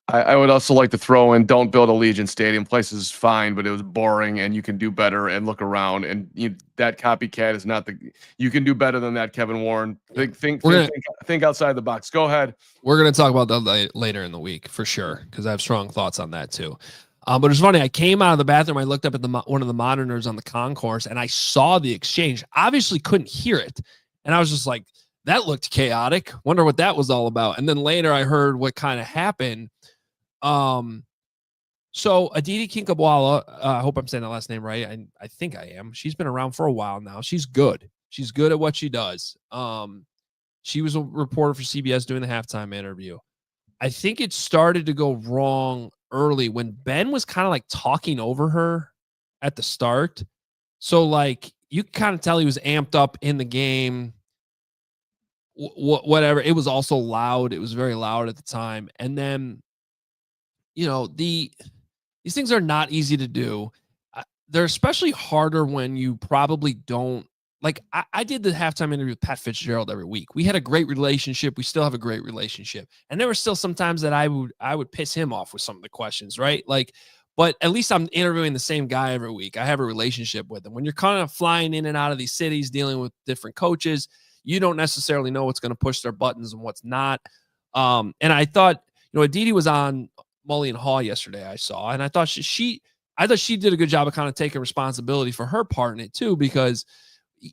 I would also like to throw in, don't build Allegiant Stadium. Place is fine, but it was boring, and you can do better and look around. And that copycat is not you can do better than that, Kevin Warren. Think outside the box. Go ahead. We're going to talk about that later in the week for sure, because I have strong thoughts on that too. But it's funny. I came out of the bathroom. I looked up at one of the monitors on the concourse, and I saw the exchange. Obviously couldn't hear it. And I was just like, that looked chaotic. Wonder what that was all about. And then later I heard what kind of happened. So Aditi Kinkhabwala, I hope I'm saying the last name right. I think I am. She's been around for a while now. She's good. She's good at what she does. She was a reporter for CBS doing the halftime interview. I think it started to go wrong early when Ben was kind of like talking over her at the start. So like you kind of tell he was amped up in the game. Whatever. It was also loud. It was very loud at the time. And then these things are not easy to do. They're especially harder when you probably don't like. I did the halftime interview with Pat Fitzgerald every week. We had a great relationship. We still have a great relationship. And there were still some times that I would piss him off with some of the questions, right? Like, but at least I'm interviewing the same guy every week. I have a relationship with him. When you're kind of flying in and out of these cities, dealing with different coaches, you don't necessarily know what's going to push their buttons and what's not. And I thought, Aditi was on Mully and Hall yesterday, I saw, and I thought she did a good job of kind of taking responsibility for her part in it too, because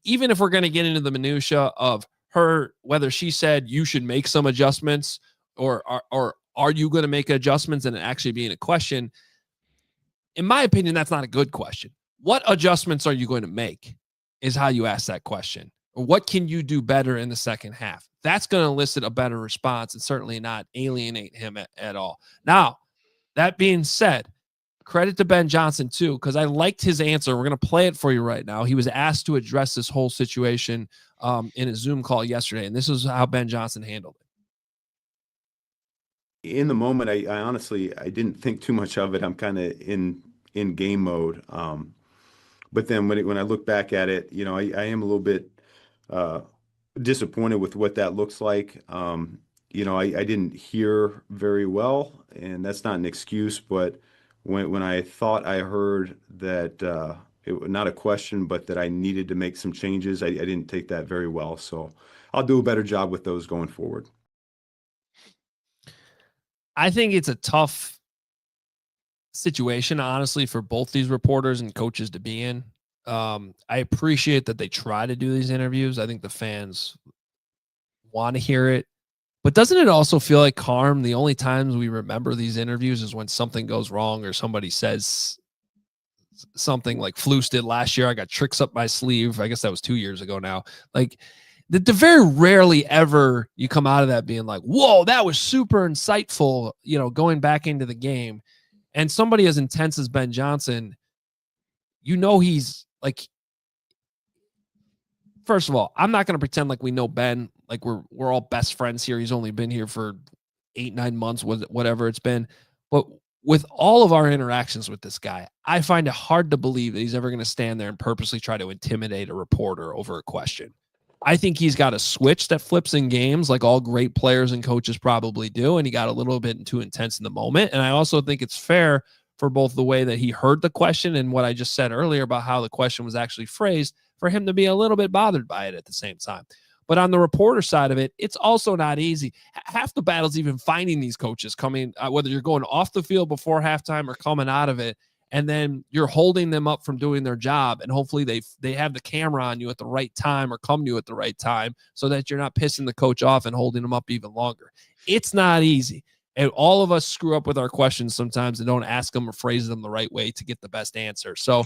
even if we're going to get into the minutia of her, whether she said you should make some adjustments or are you going to make adjustments and it actually being a question, in my opinion, that's not a good question. What adjustments are you going to make is how you ask that question. Or what can you do better in the second half? That's going to elicit a better response and certainly not alienate him at all. Now, that being said, credit to Ben Johnson too, because I liked his answer. We're going to play it for you right now. He was asked to address this whole situation in a Zoom call yesterday, and this is how Ben Johnson handled it. In the moment, I honestly didn't think too much of it. I'm kind of in game mode. But then when I look back at it, I am a little bit disappointed with what that looks like. I didn't hear very well, and that's not an excuse, but when I thought I heard that not a question, but that I needed to make some changes, I didn't take that very well. So I'll do a better job with those going forward. I think it's a tough situation, honestly, for both these reporters and coaches to be in. I appreciate that they try to do these interviews. I think the fans want to hear it. But doesn't it also feel like, Carm, the only times we remember these interviews is when something goes wrong or somebody says something like Flus did last year? I got tricks up my sleeve. I guess that was 2 years ago now. Like, the very rarely ever you come out of that being like, whoa, that was super insightful, going back into the game. And somebody as intense as Ben Johnson, he's like, first of all, I'm not going to pretend like we know Ben, like we're all best friends here. He's only been here for 8-9 months, whatever it's been. But with all of our interactions with this guy, I find it hard to believe that he's ever going to stand there and purposely try to intimidate a reporter over a question. I think he's got a switch that flips in games like all great players and coaches probably do, and he got a little bit too intense in the moment. And I also think it's fair for both the way that he heard the question and what I just said earlier about how the question was actually phrased, for him to be a little bit bothered by it at the same time. But on the reporter side of it, it's also not easy. Half the battle's even finding these coaches coming, whether you're going off the field before halftime or coming out of it, and then you're holding them up from doing their job. And hopefully they have the camera on you at the right time or come to you at the right time so that you're not pissing the coach off and holding them up even longer. It's not easy. And all of us screw up with our questions sometimes and don't ask them or phrase them the right way to get the best answer. So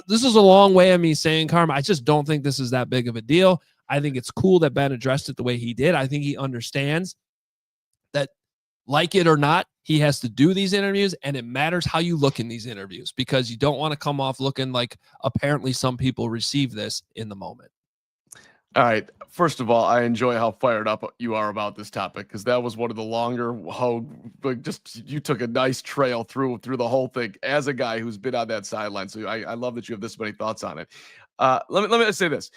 this is a long way of me saying, Carm, I just don't think this is that big of a deal. I think it's cool that Ben addressed it the way he did. I think he understands that, like it or not, he has to do these interviews, and it matters how you look in these interviews because you don't want to come off looking like apparently some people receive this in the moment. All right. First of all, I enjoy how fired up you are about this topic because that was one of the longer. You took a nice trail through the whole thing as a guy who's been on that sideline. So I love that you have this many thoughts on it. Let me say this.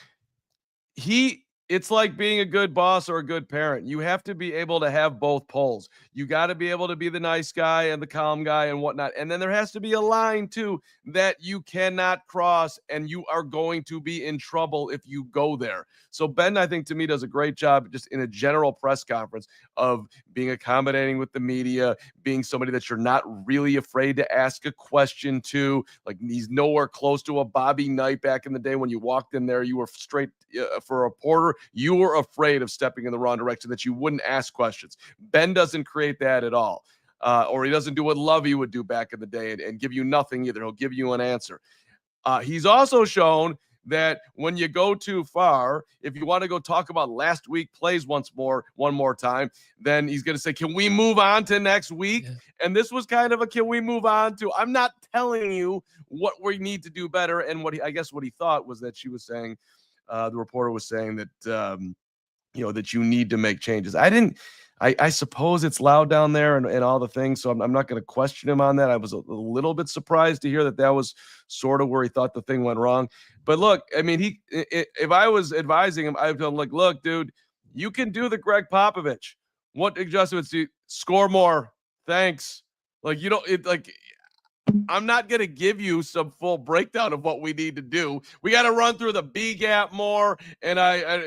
It's like being a good boss or a good parent. You have to be able to have both poles. You got to be able to be the nice guy and the calm guy and whatnot. And then there has to be a line too that you cannot cross, and you are going to be in trouble if you go there. So Ben, I think, to me, does a great job just in a general press conference of being accommodating with the media, being somebody that you're not really afraid to ask a question to. Like, he's nowhere close to a Bobby Knight back in the day when you walked in there, you were straight for a reporter. You were afraid of stepping in the wrong direction, that you wouldn't ask questions. Ben doesn't create that at all. Or he doesn't do what Lovey would do back in the day and give you nothing either. He'll give you an answer. He's also shown that when you go too far, if you want to go talk about last week plays one more time, then he's going to say, can we move on to next week? Yeah. And this was kind of a, can we move on to, I'm not telling you what we need to do better. And what he thought was that she was saying, the reporter was saying that, that you need to make changes. I suppose it's loud down there and all the things. So I'm not going to question him on that. I was a little bit surprised to hear that was sort of where he thought the thing went wrong. But look, I mean, if I was advising him, I'd tell him, like, look, dude, you can do the Greg Popovich. What adjustments do you score more? Thanks. Like, I'm not going to give you some full breakdown of what we need to do. We got to run through the B gap more. And I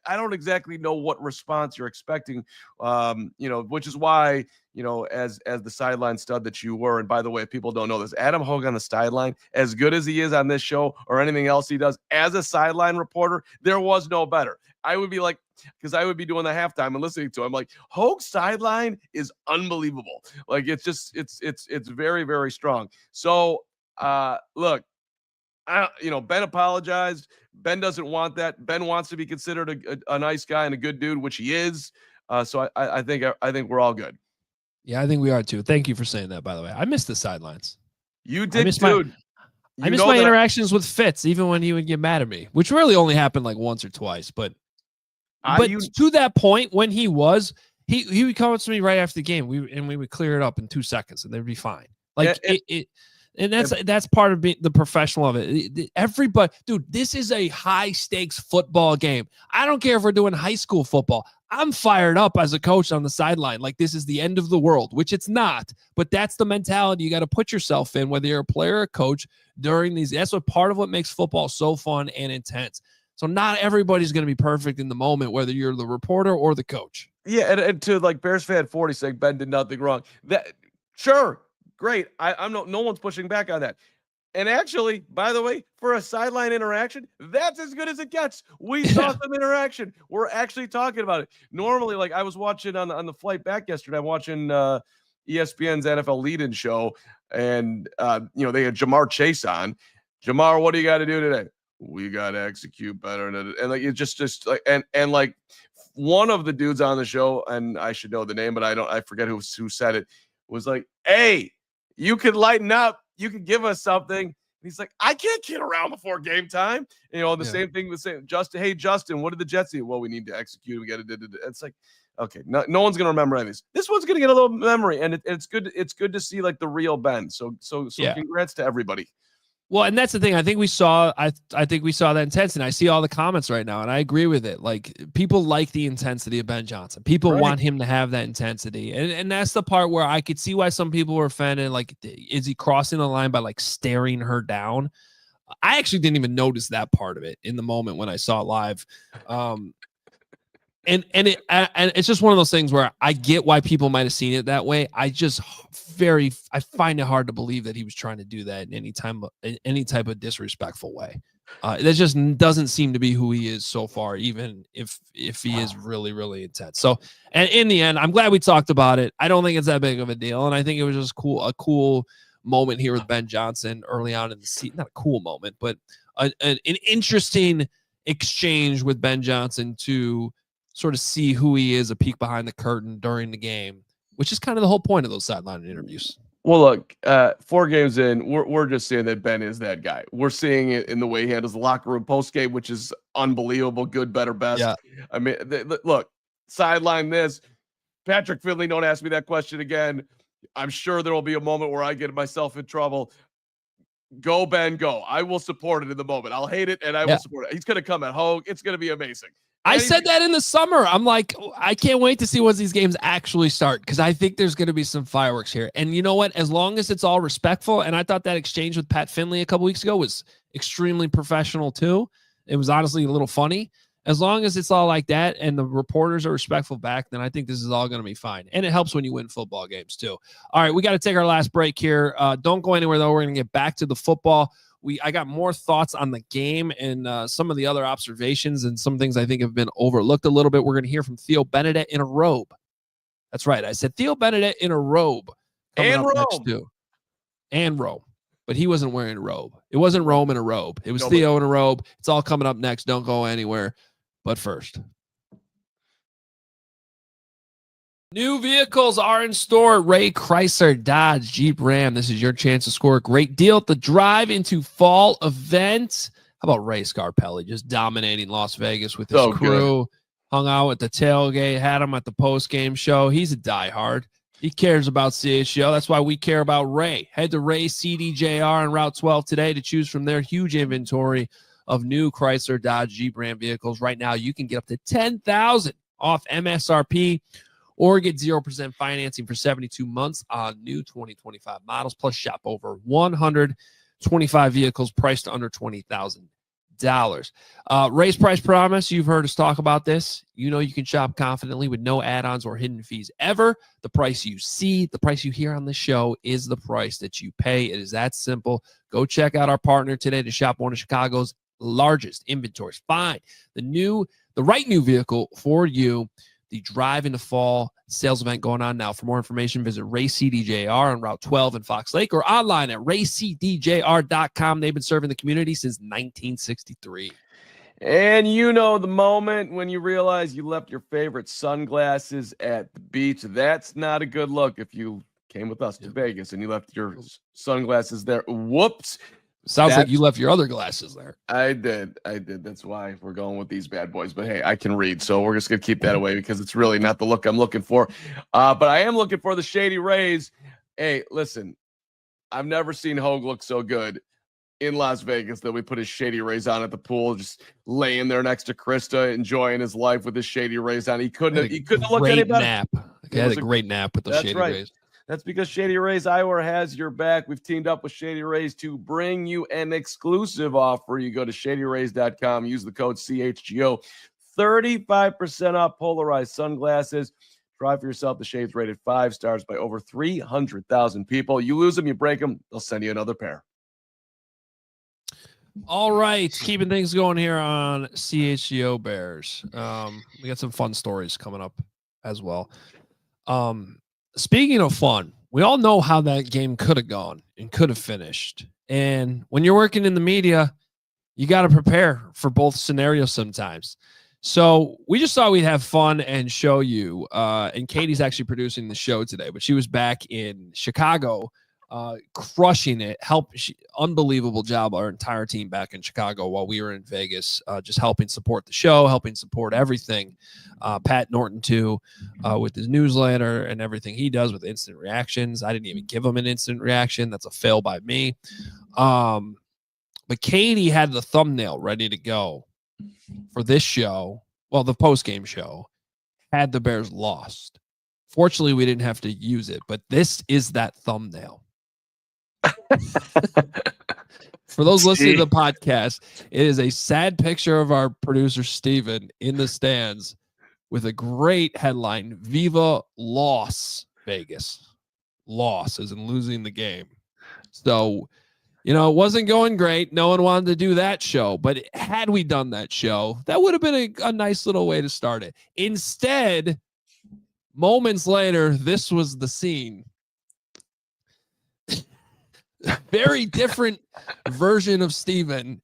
I don't exactly know what response you're expecting, which is why, as the sideline stud that you were. And by the way, if people don't know this, Adam Hoge on the sideline, as good as he is on this show or anything else he does as a sideline reporter, there was no better. I would be like, because I would be doing the halftime and listening to him, like, Hoge's sideline is unbelievable. Like, it's just, it's very, very strong. So, look, Ben apologized. Ben doesn't want that. Ben wants to be considered a nice guy and a good dude, which he is. So I think we're all good. Yeah, I think we are too. Thank you for saying that, by the way. I missed the sidelines. You did, dude. I missed my interactions with Fitz, even when he would get mad at me, which really only happened like once or twice. But to that point, when he would come up to me right after the game, we would clear it up in 2 seconds, and they'd be fine. Like and that's part of being the professional of it. Everybody, dude, this is a high stakes football game. I don't care if we're doing high school football. I'm fired up as a coach on the sideline. Like, this is the end of the world, which it's not, but that's the mentality you got to put yourself in, whether you're a player or a coach during these. That's part of what makes football so fun and intense. So not everybody's going to be perfect in the moment, whether you're the reporter or the coach. Yeah, and to like Bears fan 40 saying Ben did nothing wrong. That sure, great. I'm no one's pushing back on that. And actually, by the way, for a sideline interaction, that's as good as it gets. We saw some interaction. We're actually talking about it. Normally, like I was watching on the flight back yesterday, I'm watching ESPN's NFL lead-in show, and they had Jamar Chase on. Jamar, what do you got to do today? We got to execute better, and like it just like and like one of the dudes on the show, and I should know the name, but I forget who said it, was like, "Hey, you could lighten up. You could give us something." And he's like, "I can't kid around before game time." The same thing with saying, "Justin, hey Justin, what did the Jets do?" "Well, we need to execute. We got to do." It's like, okay, no one's gonna remember any of this. This one's gonna get a little memory, and it's good. It's good to see like the real Ben. So congrats to everybody. Well, and that's the thing. I think we saw. I think we saw that intensity. I see all the comments right now, and I agree with it. Like people like the intensity of Ben Johnson. People want him to have that intensity, and that's the part where I could see why some people were offended. Like, is he crossing the line by like staring her down? I actually didn't even notice that part of it in the moment when I saw it live. And it's just one of those things where I get why people might have seen it that way. I find it hard to believe that he was trying to do that in any type of disrespectful way. That just doesn't seem to be who he is so far, even if he is really, really intense. So, and in the end, I'm glad we talked about it. I don't think it's that big of a deal, and I think it was just a cool moment here with Ben Johnson early on in the season. Not a cool moment, but an interesting exchange with Ben Johnson to sort of see who he is, a peek behind the curtain during the game, which is kind of the whole point of those sideline interviews. Well, look, 4 games in, we're just seeing that Ben is that guy. We're seeing it in the way he handles the locker room post game, which is unbelievable. Good, better, best. Yeah. I mean, look, sideline this. Patrick Finley, don't ask me that question again. I'm sure there will be a moment where I get myself in trouble. Go, Ben, go. I will support it in the moment. I'll hate it, and I will support it. He's going to come at Hoge. It's going to be amazing. I said that in the summer. I'm like, I can't wait to see once these games actually start, because I think there's going to be some fireworks here. And you know what? As long as it's all respectful, and I thought that exchange with Pat Finley a couple weeks ago was extremely professional too. It was honestly a little funny. As long as it's all like that and the reporters are respectful back, then I think this is all going to be fine. And it helps when you win football games too. All right, we got to take our last break here. Don't go anywhere though. We're going to get back to the football. I got more thoughts on the game and some of the other observations and some things I think have been overlooked a little bit. We're going to hear from Theo Benedet in a robe. That's right. I said Theo Benedet in a robe. And Rome. And Rome. But he wasn't wearing a robe. It wasn't Rome in a robe. It was Theo in a robe. It's all coming up next. Don't go anywhere. But first, new vehicles are in store at Ray Chrysler Dodge Jeep Ram. This is your chance to score a great deal at the Drive Into Fall event. How about Ray Scarpelli just dominating Las Vegas with his crew? Good. Hung out at the tailgate, had him at the post-game show. He's a diehard. He cares about CHGO. That's why we care about Ray. Head to Ray CDJR on Route 12 today to choose from their huge inventory of new Chrysler Dodge Jeep Ram vehicles. Right now, you can get up to $10,000 off MSRP or get 0% financing for 72 months on new 2025 models, plus shop over 125 vehicles priced under $20,000. Raise price promise. You've heard us talk about this. You know you can shop confidently with no add-ons or hidden fees ever. The price you see, the price you hear on the show is the price that you pay. It is that simple. Go check out our partner today to shop one of Chicago's largest inventories. Find the right new vehicle for you. The Drive Into Fall sales event going on now. For more information, visit Ray CDJR on Route 12 in Fox Lake or online at raycdjr.com. They've been serving the community since 1963. And you know the moment when you realize you left your favorite sunglasses at the beach. That's not a good look if you came with us to Vegas and you left your sunglasses there. Whoops. Sounds like you left your other glasses there. I did. That's why we're going with these bad boys. But hey, I can read, so we're just going to keep that away because it's really not the look I'm looking for. But I am looking for the Shady Rays. Hey, listen, I've never seen Hoge look so good in Las Vegas that we put his Shady Rays on at the pool, just laying there next to Krista, enjoying his life with his Shady Rays on. He couldn't look any better. Nap. He had a great nap with those Shady Rays. That's because Shady Rays Eyewear has your back. We've teamed up with Shady Rays to bring you an exclusive offer. You go to shadyrays.com, use the code CHGO, 35% off polarized sunglasses. Try for yourself the shades rated 5 stars by over 300,000 people. You lose them, you break them, they'll send you another pair. All right, keeping things going here on CHGO Bears. We got some fun stories coming up as well. Speaking of fun, we all know how that game could have gone and could have finished. And when you're working in the media, you got to prepare for both scenarios sometimes. So we just thought we'd have fun and show you. And Katie's actually producing the show today, but she was back in Chicago, crushing it. Unbelievable job, our entire team back in Chicago while we were in Vegas, just helping support the show, helping support everything. Pat Norton too, with his newsletter and everything he does with instant reactions. I didn't even give him an instant reaction. That's a fail by me. But Katie had the thumbnail ready to go for this show. Well, the post-game show had the Bears lost. Fortunately, we didn't have to use it, but this is that thumbnail. For those listening to the podcast, it is a sad picture of our producer, Steven, in the stands with a great headline, Viva Loss Vegas. Loss as in losing the game. So, it wasn't going great. No one wanted to do that show. But had we done that show, that would have been a nice little way to start it. Instead, moments later, this was the scene. Very different version of Steven.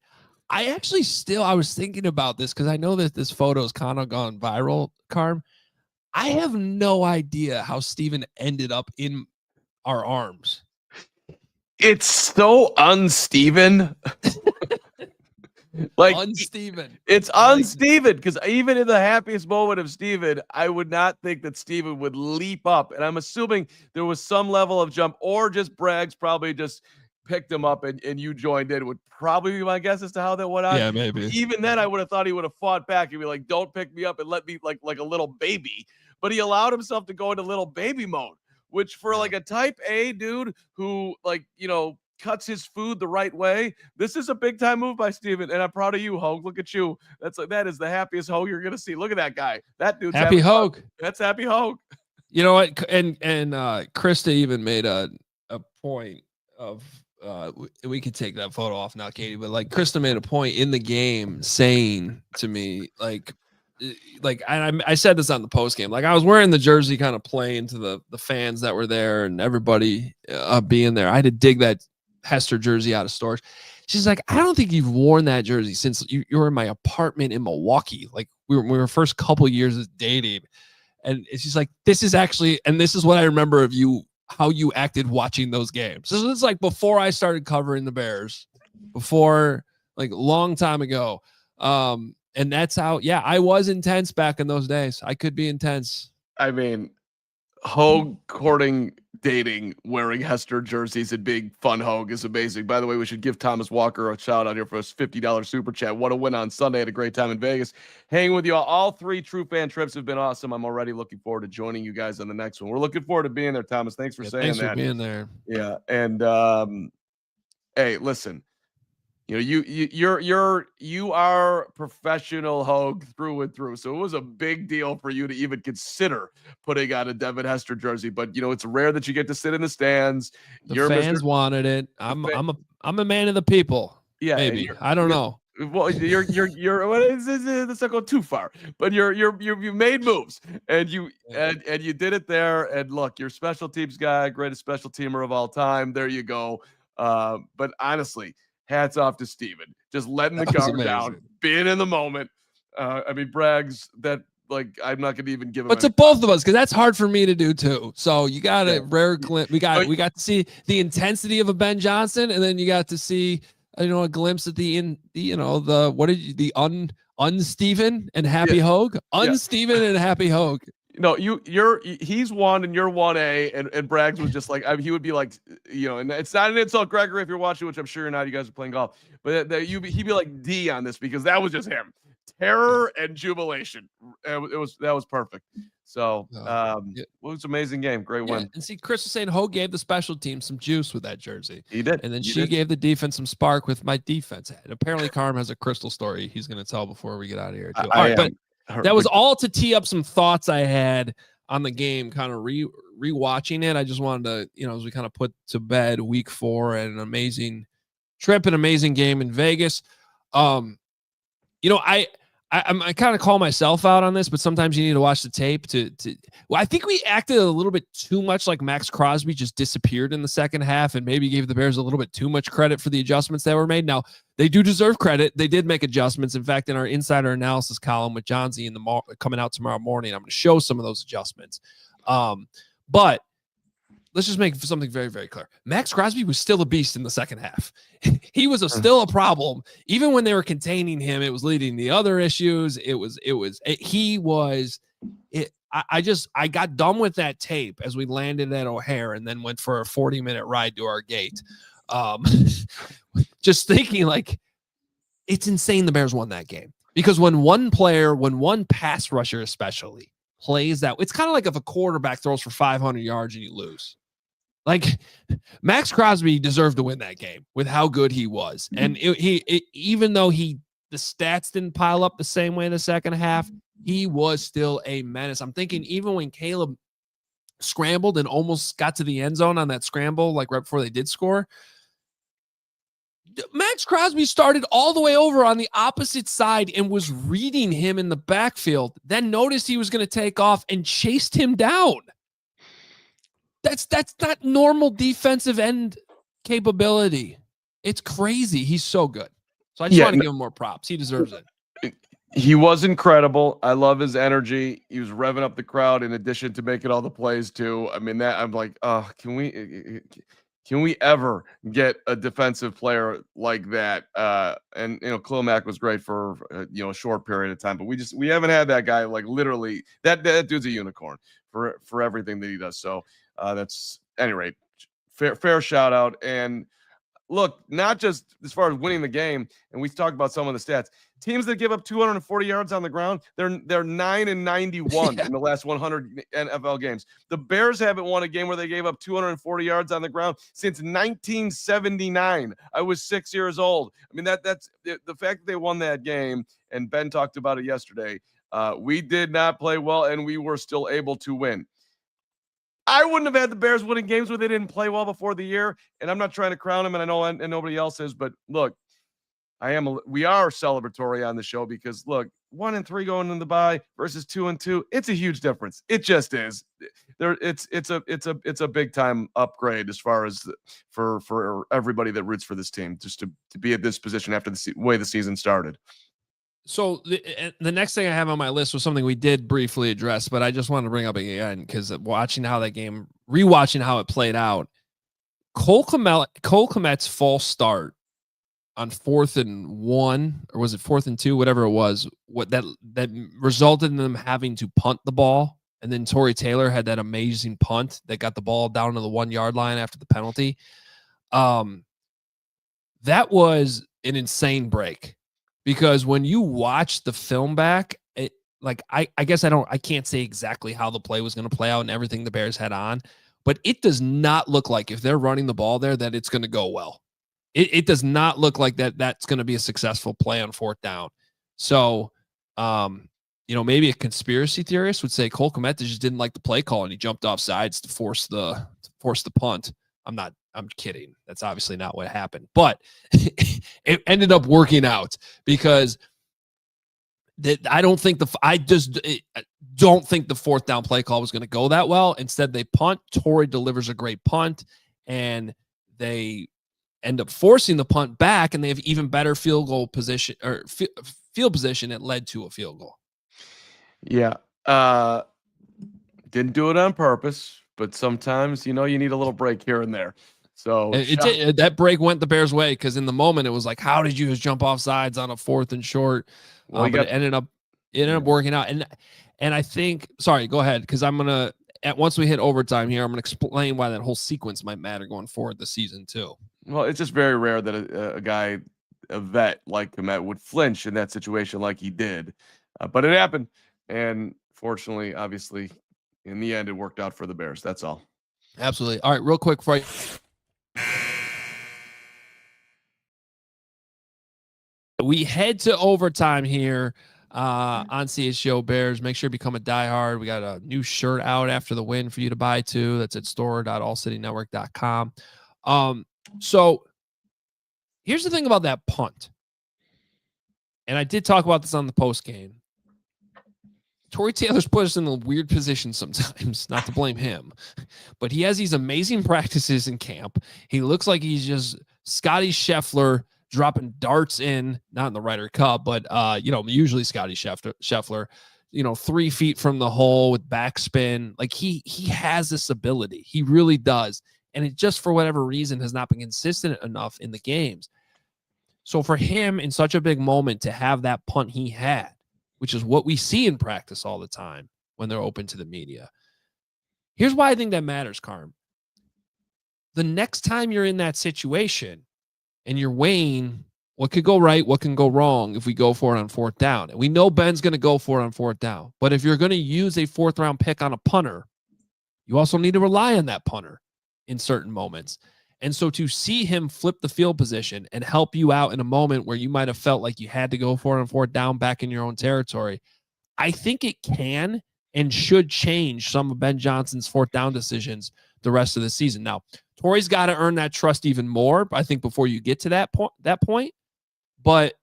I was thinking about this because I know that this photo has kind of gone viral, Carm. I have no idea how Steven ended up in our arms. It's so un-Steven. Like un-Steven. It's un-Steven because even in the happiest moment of Steven, I would not think that Steven would leap up. And I'm assuming there was some level of jump, or just Braggs probably just picked him up and you joined in. Would probably be my guess as to how that went on. Yeah, maybe. Even then, I would have thought he would have fought back and be like, "Don't pick me up and let me like a little baby." But he allowed himself to go into little baby mode, which for like a type A dude who cuts his food the right way, this is a big time move by Steven. And I'm proud of you, Hoge. Look at you. That is the happiest Hoge you're gonna see. Look at that guy. That dude's happy Hoge. That's happy Hoge. You know what? And Krista even made a point of we could take that photo off now, Katie, but like Krista made a point in the game saying to me, like I said this on the post game, like I was wearing the jersey kind of playing to the fans that were there and everybody being there. I had to dig that Hester jersey out of storage. She's like, I don't think you've worn that jersey since you were in my apartment in Milwaukee. Like we were first couple years of dating. And she's like, this is what I remember of you, how you acted watching those games. This is like before I started covering the Bears, before like a long time ago. And that's how, I was intense back in those days. I could be intense. I mean, Hoge courting, dating, wearing Hester jerseys and being fun Hoge is amazing. By the way, we should give Thomas Walker a shout out here for his $50 super chat. What a win on Sunday. Had a great time in Vegas. Hanging with you all 3 True Fan trips have been awesome. I'm already looking forward to joining you guys on the next one. We're looking forward to being there, Thomas. Thanks for saying that. Thanks for being there. Yeah. And hey, listen. You are professional Hoge through and through. So it was a big deal for you to even consider putting on a Devin Hester jersey. But it's rare that you get to sit in the stands. The fans wanted it. I'm a man of the people. Yeah, maybe. I don't know. Well, you're what is this? Let's not go too far. But you made moves and you did it there. And look, you're special teams guy, greatest special teamer of all time. There you go. But honestly, hats off to Steven. Just letting the guard down, being in the moment. I mean, Braggs, that I'm not going to even give him. But to both of us, because that's hard for me to do too. So you got a rare glimpse. We got to see the intensity of a Ben Johnson, and then you got to see a glimpse at the un-Steven and happy Hoge. Un-Steven and happy Hoge. No, he's 1 and you're 1A, and Braggs was just like, he would be like, and it's not an insult, Gregory, if you're watching, which I'm sure you're not. You guys are playing golf, but he'd be like D on this because that was just him, terror and jubilation. That was perfect. So Yeah. it was an amazing game. Great Yeah, win. and see, Chris was saying Hoge gave the special team some juice with that jersey. He did. And then He she did. gave the defense some spark with my defense. And apparently, Carm has a crystal story he's going to tell before we get out of here, too. All right, but that was all to tee up some thoughts I had on the game, kind of rewatching it. I just wanted to, as we kind of put to bed week 4 and an amazing trip, an amazing game in Vegas. I kind of call myself out on this, but sometimes you need to watch the tape well, I think we acted a little bit too much like Max Crosby just disappeared in the second half and maybe gave the Bears a little bit too much credit for the adjustments that were made. Now, they do deserve credit. They did make adjustments. In fact, in our insider analysis column with John Z coming out tomorrow morning, I'm going to show some of those adjustments. But let's just make something very, very clear. Max Crosby was still a beast in the second half. He was still a problem. Even when they were containing him, it was leading to other issues. I got done with that tape as we landed at O'Hare and then went for a 40-minute ride to our gate. Just thinking like, it's insane the Bears won that game. Because when one pass rusher especially plays that, it's kind of like if a quarterback throws for 500 yards and you lose. Like Max Crosby deserved to win that game with how good he was. And even though the stats didn't pile up the same way in the second half, he was still a menace. I'm thinking even when Caleb scrambled and almost got to the end zone on that scramble, like right before they did score, Max Crosby started all the way over on the opposite side and was reading him in the backfield, then noticed he was going to take off and chased him down. That's not normal defensive end capability. It's crazy. He's so good. So I just want to give him more props. He deserves it. He was incredible. I love his energy. He was revving up the crowd in addition to making all the plays too. I mean, that I'm like, can we ever get a defensive player like that? And Khalil Mack was great for a short period of time, but we haven't had that guy. Like literally, that dude's a unicorn for everything that he does. So that's at any rate, fair shout out. And look, not just as far as winning the game, and we talked about some of the stats. Teams that give up 240 yards on the ground, they're 9-91 in the last 100 NFL games. The Bears haven't won a game where they gave up 240 yards on the ground since 1979. I was 6 years old. I mean, that's the fact that they won that game, and Ben talked about it yesterday. We did not play well, and we were still able to win. I wouldn't have had the Bears winning games where they didn't play well before the year, and I'm not trying to crown them, and I know and nobody else is, but look, we are celebratory on the show because look, 1-3 going in the bye versus 2-2, it's a huge difference. It just is. It's a big time upgrade as far as for everybody that roots for this team, just to be at this position after the way the season started. So the next thing I have on my list was something we did briefly address, but I just wanted to bring up again because rewatching how it played out, Cole Kmet's false start on 4th and 1, or was it 4th and 2, whatever it was, that resulted in them having to punt the ball, and then Torrey Taylor had that amazing punt that got the ball down to the 1-yard line after the penalty. That was an insane break. Because when you watch the film back, I guess I can't say exactly how the play was going to play out and everything the Bears had on, but it does not look like if they're running the ball there that it's going to go well. It does not look like that's going to be a successful play on 4th down. So, maybe a conspiracy theorist would say Cole Kmet just didn't like the play call and he jumped off sides to force the punt. I'm kidding. That's obviously not what happened, but it ended up working out because I don't think the 4th down play call was going to go that well. Instead, they punt. Torrey delivers a great punt, and they end up forcing the punt back, and they have even better field goal position or field position. It led to a field goal. Yeah. Didn't do it on purpose, but sometimes, you need a little break here and there. So that break went the Bears' way because in the moment it was like, how did you just jump off sides on a 4th and short? But it ended up working out. And I think, sorry, go ahead, because I'm gonna once we hit overtime here, I'm gonna explain why that whole sequence might matter going forward this season too. Well, it's just very rare that a vet like Kmet would flinch in that situation like he did, but it happened. And fortunately, obviously, in the end, it worked out for the Bears. That's all. Absolutely. All right, real quick for you. We head to overtime here on CHGO Bears. Make sure you become a diehard. We got a new shirt out after the win for you to buy too. That's at store.allcitynetwork.com. So here's the thing about that punt. And I did talk about this on the post game. Tory Taylor's put us in a weird position sometimes, not to blame him, but he has these amazing practices in camp. He looks like he's just Scotty Scheffler dropping darts in, not in the Ryder Cup, but, usually Scotty Scheffler, 3 feet from the hole with backspin. Like he has this ability. He really does. And it just, for whatever reason, has not been consistent enough in the games. So for him in such a big moment to have that punt he had, which is what we see in practice all the time when they're open to the media. Here's why I think that matters, Carm. The next time you're in that situation and you're weighing what could go right, what can go wrong if we go for it on 4th down. And we know Ben's going to go for it on 4th down. But if you're going to use a 4th-round pick on a punter, you also need to rely on that punter in certain moments. And so to see him flip the field position and help you out in a moment where you might have felt like you had to go for it on 4th down back in your own territory, I think it can and should change some of Ben Johnson's 4th down decisions the rest of the season. Now, Torrey's got to earn that trust even more, I think, before you get to that point. But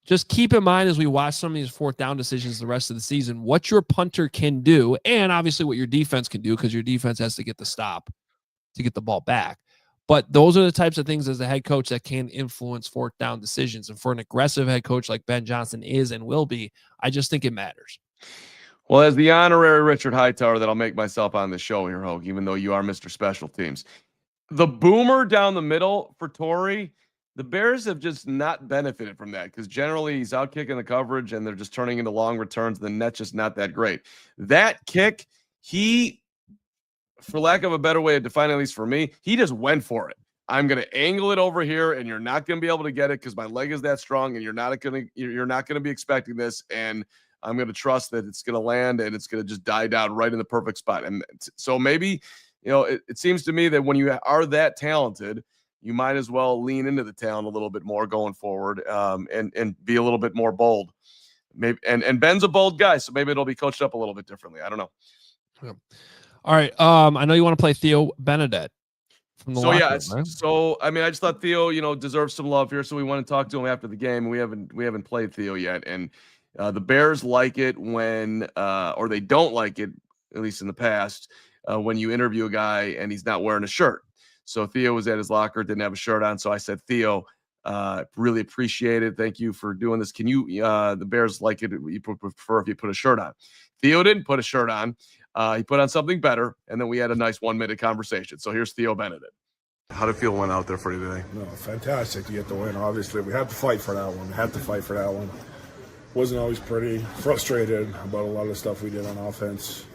just keep in mind as we watch some of these 4th down decisions the rest of the season, what your punter can do, and obviously what your defense can do, because your defense has to get the stop to get the ball back. But those are the types of things as a head coach that can influence 4th down decisions. And for an aggressive head coach like Ben Johnson is and will be, I just think it matters. Well, as the honorary Richard Hightower that I'll make myself on the show here, Hoge, even though you are Mr. Special Teams, the boomer down the middle for Torrey, the Bears have just not benefited from that because generally he's out kicking the coverage and they're just turning into long returns. The net's just not that great. That kick, for lack of a better way to define it, at least for me, he just went for it. I'm going to angle it over here, and you're not going to be able to get it because my leg is that strong, and you're not going to be expecting this. And I'm going to trust that it's going to land, and it's going to just die down right in the perfect spot. And so maybe, it seems to me that when you are that talented, you might as well lean into the talent a little bit more going forward, and be a little bit more bold. Maybe and Ben's a bold guy, so maybe it'll be coached up a little bit differently. I don't know. Yeah. All right. I know you want to play Theo Benedet from the locker room, right? So I just thought Theo, deserves some love here, so we want to talk to him after the game. We haven't played Theo yet, and the Bears like it when, or they don't like it, at least in the past, when you interview a guy and he's not wearing a shirt. So Theo was at his locker, didn't have a shirt on, so I said, Theo, really appreciate it. Thank you for doing this. Can you, the Bears like it, you prefer if you put a shirt on. Theo didn't put a shirt on. He put on something better, and then we had a nice 1-minute conversation. So here's Theo Benedet. How did it feel went out there for you today? No, fantastic to get the win. Obviously, we had to fight for that one. Wasn't always pretty. Frustrated about a lot of the stuff we did on offense.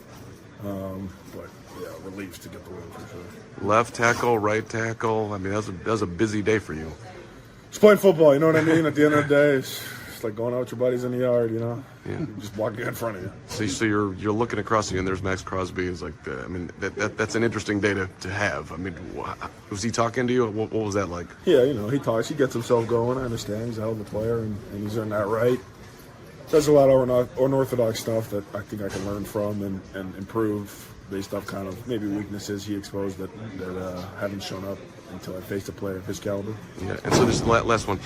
But, yeah, relief to get the win for sure. Left tackle, right tackle. That was a busy day for you. It's playing football, you know what I mean? At the end of the day, it's like going out with your buddies in the yard, Yeah. You just walk in front of you. So you're looking across you, and there's Max Crosby. Is like, that's an interesting day to have. Was he talking to you? What was that like? Yeah, he talks. He gets himself going. I understand. He's a hell of a player, and he's earned that right. Does a lot of unorthodox stuff that I think I can learn from and improve based off kind of maybe weaknesses he exposed that haven't shown up until I faced a player of his caliber. Yeah, and so this last one,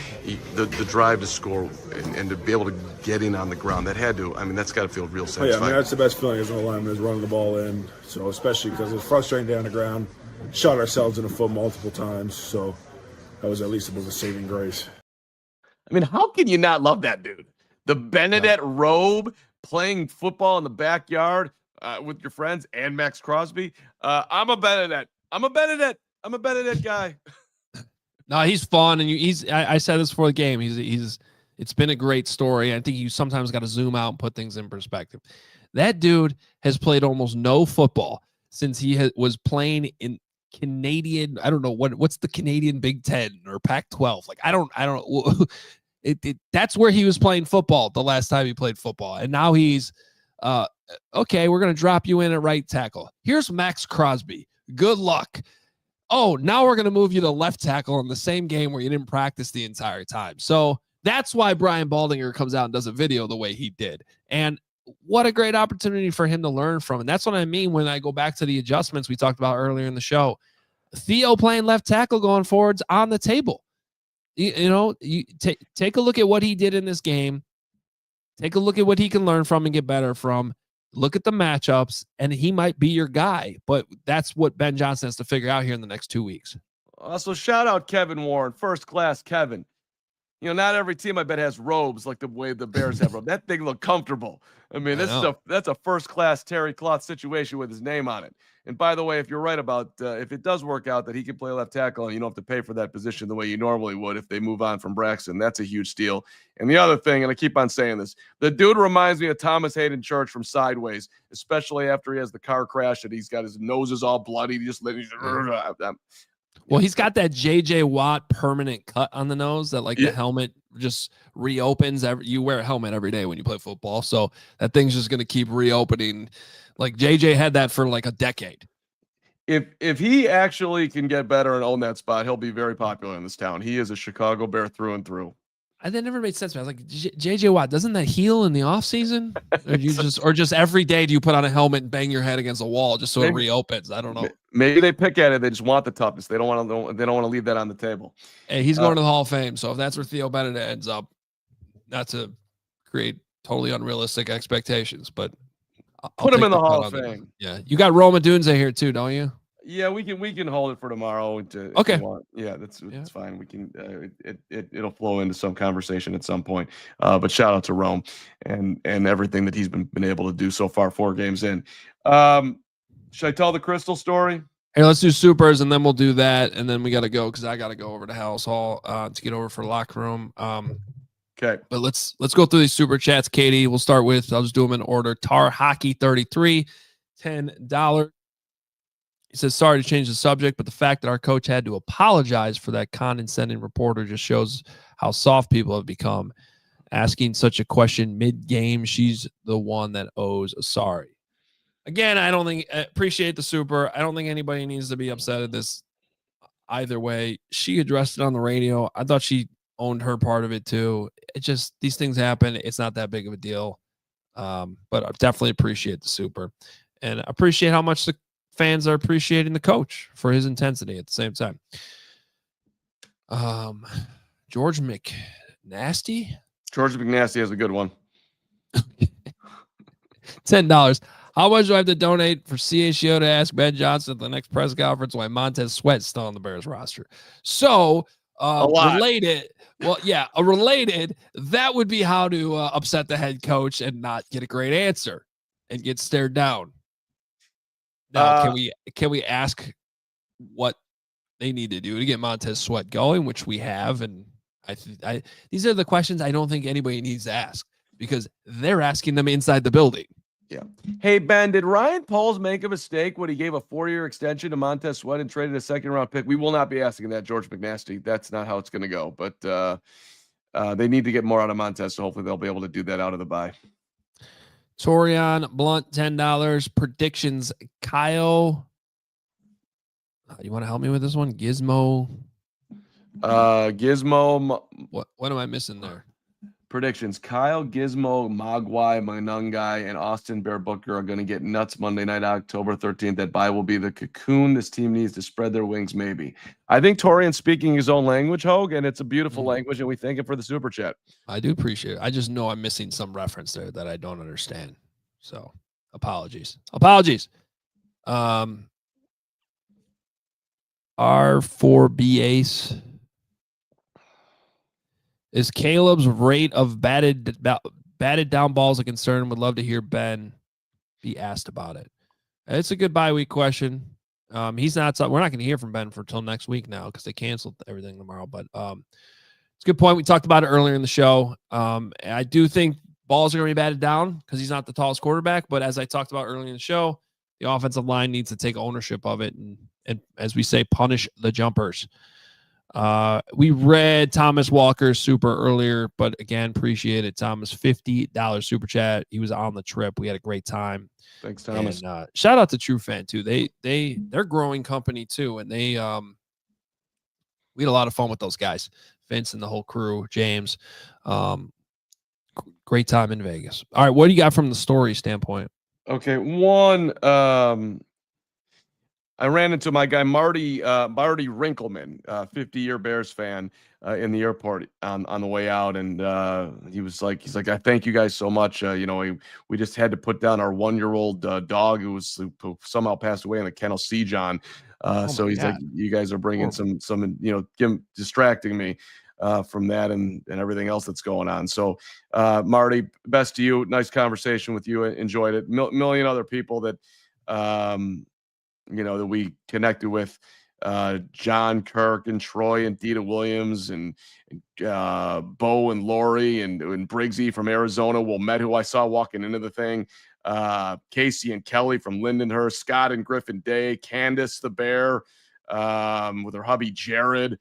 the drive to score and to be able to get in on the ground, that's got to feel real satisfying. Oh, yeah, that's the best feeling as an lineman is running the ball in. So especially because it's frustrating down the ground, shot ourselves in the foot multiple times. So that was at least a saving grace. How can you not love that dude? The Benedet robe, playing football in the backyard with your friends, and Max Crosby. I'm a Benedet guy. No, he's fun, and I said this before the game. It's been a great story. I think you sometimes got to zoom out and put things in perspective. That dude has played almost no football since he was playing in Canadian. I don't know what's the Canadian Big Ten or Pac-12. Like I don't. That's where he was playing football the last time he played football, and now he's Okay, we're going to drop you in at right tackle. Here's Max Crosby. Good luck. Oh, now we're going to move you to left tackle in the same game where you didn't practice the entire time. So that's why Brian Baldinger comes out and does a video the way he did. And what a great opportunity for him to learn from. And that's what I mean when I go back to the adjustments we talked about earlier in the show. Theo playing left tackle going forward's on the table. You take a look at what he did in this game. Take a look at what he can learn from and get better from. Look at the matchups, and he might be your guy. But that's what Ben Johnson has to figure out here in the next 2 weeks. Also, shout out Kevin Warren, first class Kevin. Not every team I bet has robes like the way the Bears have robes. That thing looked comfortable. I mean, that's a first class Terry Cloth situation with his name on it. And by the way, if you're right about if it does work out that he can play left tackle and you don't have to pay for that position the way you normally would if they move on from Braxton, that's a huge steal. And the other thing, and I keep on saying this, the dude reminds me of Thomas Hayden Church from Sideways, especially after he has the car crash and he's got his nose is all bloody. Well, he's got that J.J. Watt permanent cut on the nose that the helmet just reopens. You wear a helmet every day when you play football. So that thing's just going to keep reopening. Like J.J. had that for like a decade. If he actually can get better and own that spot, he'll be very popular in this town. He is a Chicago Bear through and through. That never made sense. I was like, J.J. Watt, doesn't that heal in the offseason? Or just every day do you put on a helmet and bang your head against a wall just so it reopens? I don't know. Maybe they pick at it. They just want the toughness. They don't want to leave that on the table. Hey, he's going to the Hall of Fame. So if that's where Theo Benedet ends up, not to create totally unrealistic expectations, but I'll put him in the Hall of Fame. Yeah, you got Rome Odunze here too, don't you? Yeah, we can hold it for tomorrow. Okay. Yeah, that's fine. We can it'll flow into some conversation at some point. But shout out to Rome and everything that he's been able to do so far 4 games in. Should I tell the Crystal story? Hey, let's do supers and then we'll do that, and then we got to go because I got to go over to House Hall to get over for locker room. Okay, but let's go through these super chats, Katie. We'll start with I'll just do them in order. Tar Hockey 33, $10. He says, sorry to change the subject, but the fact that our coach had to apologize for that condescending reporter just shows how soft people have become. Asking such a question mid-game, she's the one that owes a sorry. Again, I don't think appreciate the super. I don't think anybody needs to be upset at this either way. She addressed it on the radio. I thought she owned her part of it too. It just, these things happen. It's not that big of a deal. But I definitely appreciate the super and appreciate how much the fans are appreciating the coach for his intensity at the same time. George McNasty. George McNasty has a good one. $10. How much do I have to donate for CHGO to ask Ben Johnson at the next press conference why Montez Sweat's still on the Bears roster? So related, that would be how to upset the head coach and not get a great answer and get stared down. Now, can we ask what they need to do to get Montez Sweat going, which we have, and I these are the questions I don't think anybody needs to ask because they're asking them inside the building. Yeah. Hey, Ben, did Ryan Poles make a mistake when he gave a 4-year extension to Montez Sweat and traded a 2nd-round pick? We will not be asking that, George McNasty. That's not how it's going to go. But they need to get more out of Montez, so hopefully they'll be able to do that out of the bye. Torian Blunt, $10. Predictions, Kyle. You want to help me with this one? Gizmo. Gizmo. What am I missing there? Predictions. Kyle, Gizmo, Mogwai, Manungai, and Austin Bear Booker are going to get nuts Monday night, October 13th. That bye will be the cocoon this team needs to spread their wings, maybe. I think Torian's speaking his own language, Hoge, and it's a beautiful language, and we thank him for the super chat. I do appreciate it. I just know I'm missing some reference there that I don't understand. So, apologies. R4B Ace. Is Caleb's rate of batted down balls a concern? Would love to hear Ben be asked about it. It's a good bye week question. He's not. We're not going to hear from Ben for till next week now because they canceled everything tomorrow. But it's a good point. We talked about it earlier in the show. I do think balls are going to be batted down because he's not the tallest quarterback. But as I talked about earlier in the show, the offensive line needs to take ownership of it and as we say, punish the jumpers. We read Thomas Walker's super earlier, but again, appreciate it. Thomas, $50 super chat. He was on the trip. We had a great time. Thanks, Thomas. And shout out to True Fan too. They're growing company too, and we had a lot of fun with those guys, Vince and the whole crew, James. Great time in Vegas. All right, what do you got from the story standpoint? Okay, one. I ran into my guy Marty Rinkelman, 50-year Bears fan, in the airport on the way out, and he's like, I thank you guys so much. We just had to put down our 1-year-old dog who somehow passed away in a kennel siege on. So he's like, you guys are bringing some distracting me from that and everything else that's going on. So Marty, best to you. Nice conversation with you. Enjoyed it. Million other people that that we connected with, John Kirk and Troy and Dita Williams and Bo and Lori and Briggsy from Arizona, Wilmette, who I saw walking into the thing, Casey and Kelly from Lindenhurst, Scott and Griffin Day, Candace the Bear, with her hubby Jared,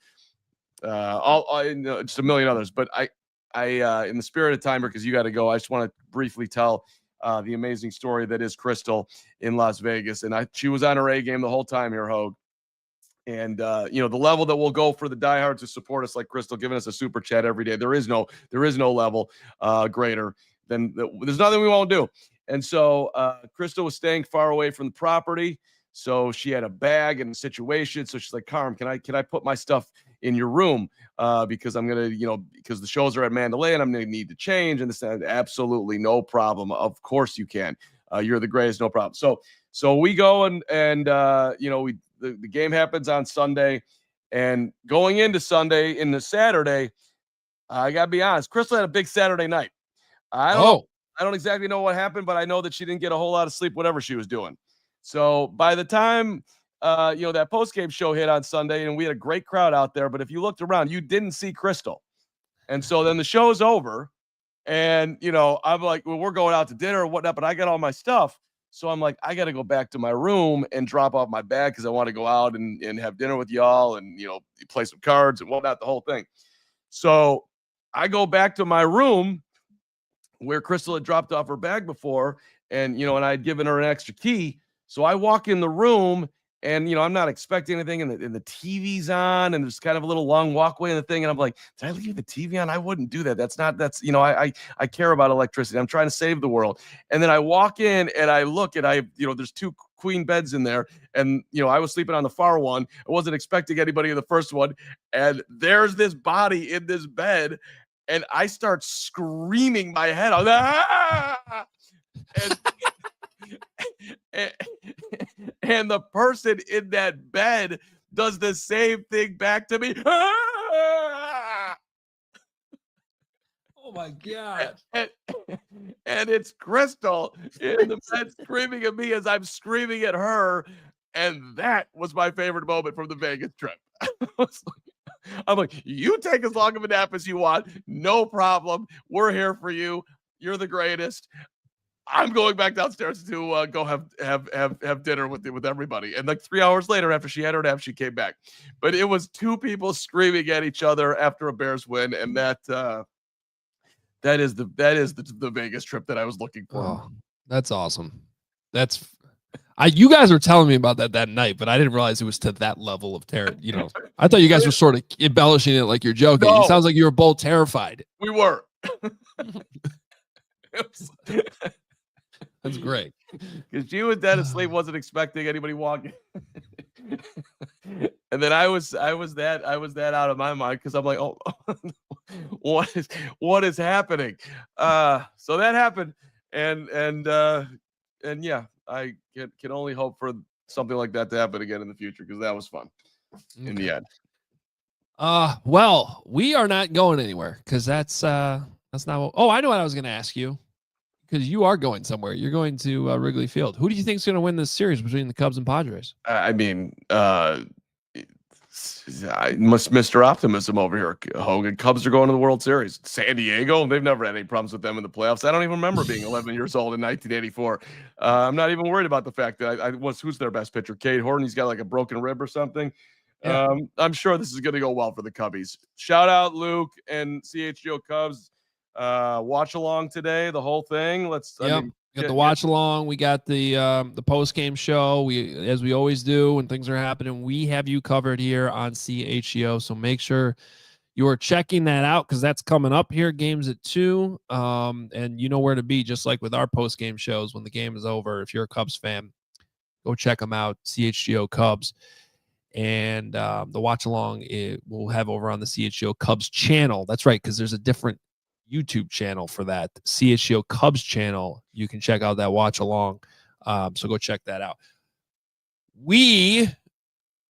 just a million others. But I in the spirit of time, because you got to go, I just want to briefly tell the amazing story that is Crystal in Las Vegas. And she was on her A game the whole time here, Hoge. And, the level that we'll go for the diehards who support us, like Crystal, giving us a super chat every day. There is no level greater than there's nothing we won't do. And so Crystal was staying far away from the property. So she had a bag and a situation. So she's like, Carm, can I put my stuff in your room? Because I'm going to, because the shows are at Mandalay and I'm going to need to change. And this, absolutely no problem. Of course you can. You're the greatest, no problem. So we go and the game happens on Sunday, and going into Sunday into Saturday, I got to be honest, Crystal had a big Saturday night. I don't exactly know what happened, but I know that she didn't get a whole lot of sleep, whatever she was doing. So by the time, that post-game show hit on Sunday, and we had a great crowd out there, but if you looked around, you didn't see Crystal. And so then the show's over, and, I'm like, well, we're going out to dinner or whatnot, but I got all my stuff. So I'm like, I got to go back to my room and drop off my bag because I want to go out and have dinner with y'all and, play some cards and whatnot, the whole thing. So I go back to my room where Crystal had dropped off her bag before, and, and I had given her an extra key. So I walk in the room, and, I'm not expecting anything, and the TV's on, and there's kind of a little long walkway in the thing. And I'm like, did I leave the TV on? I wouldn't do that. I care about electricity. I'm trying to save the world. And then I walk in and I look, and there's 2 queen beds in there. And, I was sleeping on the far one. I wasn't expecting anybody in the first one. And there's this body in this bed. And I start screaming my head off. Ah! And the person in that bed does the same thing back to me. Ah! Oh my God. And it's Crystal in the bed screaming at me as I'm screaming at her. And that was my favorite moment from the Vegas trip. I'm like, you take as long of a nap as you want. No problem. We're here for you. You're the greatest. I'm going back downstairs to go have dinner with everybody. And like 3 hours later, after she had her nap, she came back. But it was 2 people screaming at each other after a Bears win, and that is the Vegas trip that I was looking for. Oh, that's awesome. You guys were telling me about that night, but I didn't realize it was to that level of terror. I thought you guys were sort of embellishing it like you're joking. No. It sounds like you were both terrified. We were. That's great. Because she was dead asleep, wasn't expecting anybody walking. And then I was that out of my mind because I'm like, oh, what is happening? So that happened, and yeah, I can only hope for something like that to happen again in the future because that was fun in the end. Well, we are not going anywhere because that's not what. Oh, I know what I was going to ask you. Because you are going somewhere. You're going to Wrigley Field. Who do you think is going to win this series between the Cubs and Padres? I mean, Mr. Optimism over here. Hogan, Cubs are going to the World Series. San Diego, they've never had any problems with them in the playoffs. I don't even remember being 11 years old in 1984. I'm not even worried about the fact that who's their best pitcher? Cade Horton. He's got like a broken rib or something. Yeah. I'm sure this is going to go well for the Cubbies. Shout out Luke and CHGO Cubs. Watch along today, the whole thing. We got the watch along. We got the post game show. As we always do when things are happening, we have you covered here on CHGO. So make sure you are checking that out because that's coming up here. Games at 2, and you know where to be. Just like with our post game shows, when the game is over, if you're a Cubs fan, go check them out. CHGO Cubs. And the watch along we'll have over on the CHGO Cubs channel. That's right, because there's a different YouTube channel for that. CHGO Cubs channel. You can check out that watch along. So go check that out.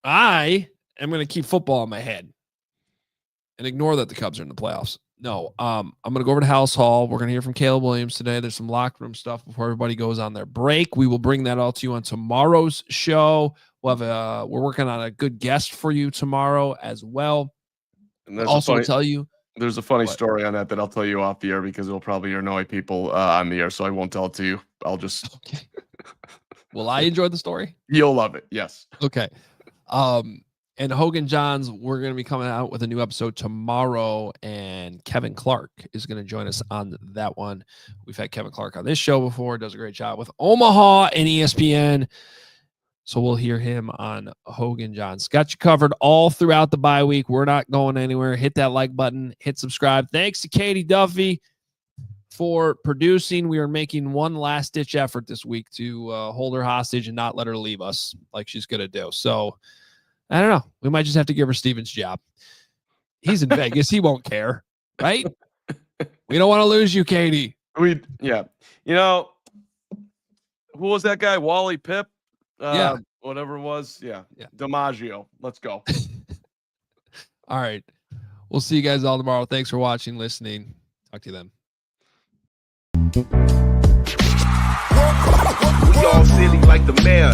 I am going to keep football in my head and ignore that the Cubs are in the playoffs. No, I'm going to go over to House Hall. We're going to hear from Caleb Williams today. There's some locker room stuff before everybody goes on their break. We will bring that all to you on tomorrow's show. We'll have we're working on a good guest for you tomorrow as well. And also tell you, there's a funny story on that I'll tell you off the air because it'll probably annoy people on the air, so I won't tell it to you. I'll just. Okay. Will I enjoy the story? You'll love it. Yes. Okay. And Hogan Johns, we're going to be coming out with a new episode tomorrow, and Kevin Clark is going to join us on that one. We've had Kevin Clark on this show before, does a great job with Omaha and ESPN. So we'll hear him on Hogan Johns. Got you covered all throughout the bye week. We're not going anywhere. Hit that like button, hit subscribe. Thanks to Katie Duffy for producing. We are making one last ditch effort this week to hold her hostage and not let her leave us like she's going to do. So I don't know. We might just have to give her Steven's job. He's in Vegas. He won't care, right? We don't want to lose you, Katie. Yeah. You know, who was that guy? Wally Pip? Whatever it was. Yeah. DiMaggio. Let's go. All right. We'll see you guys all tomorrow. Thanks for watching, listening. Talk to you then. We all silly like the mayor.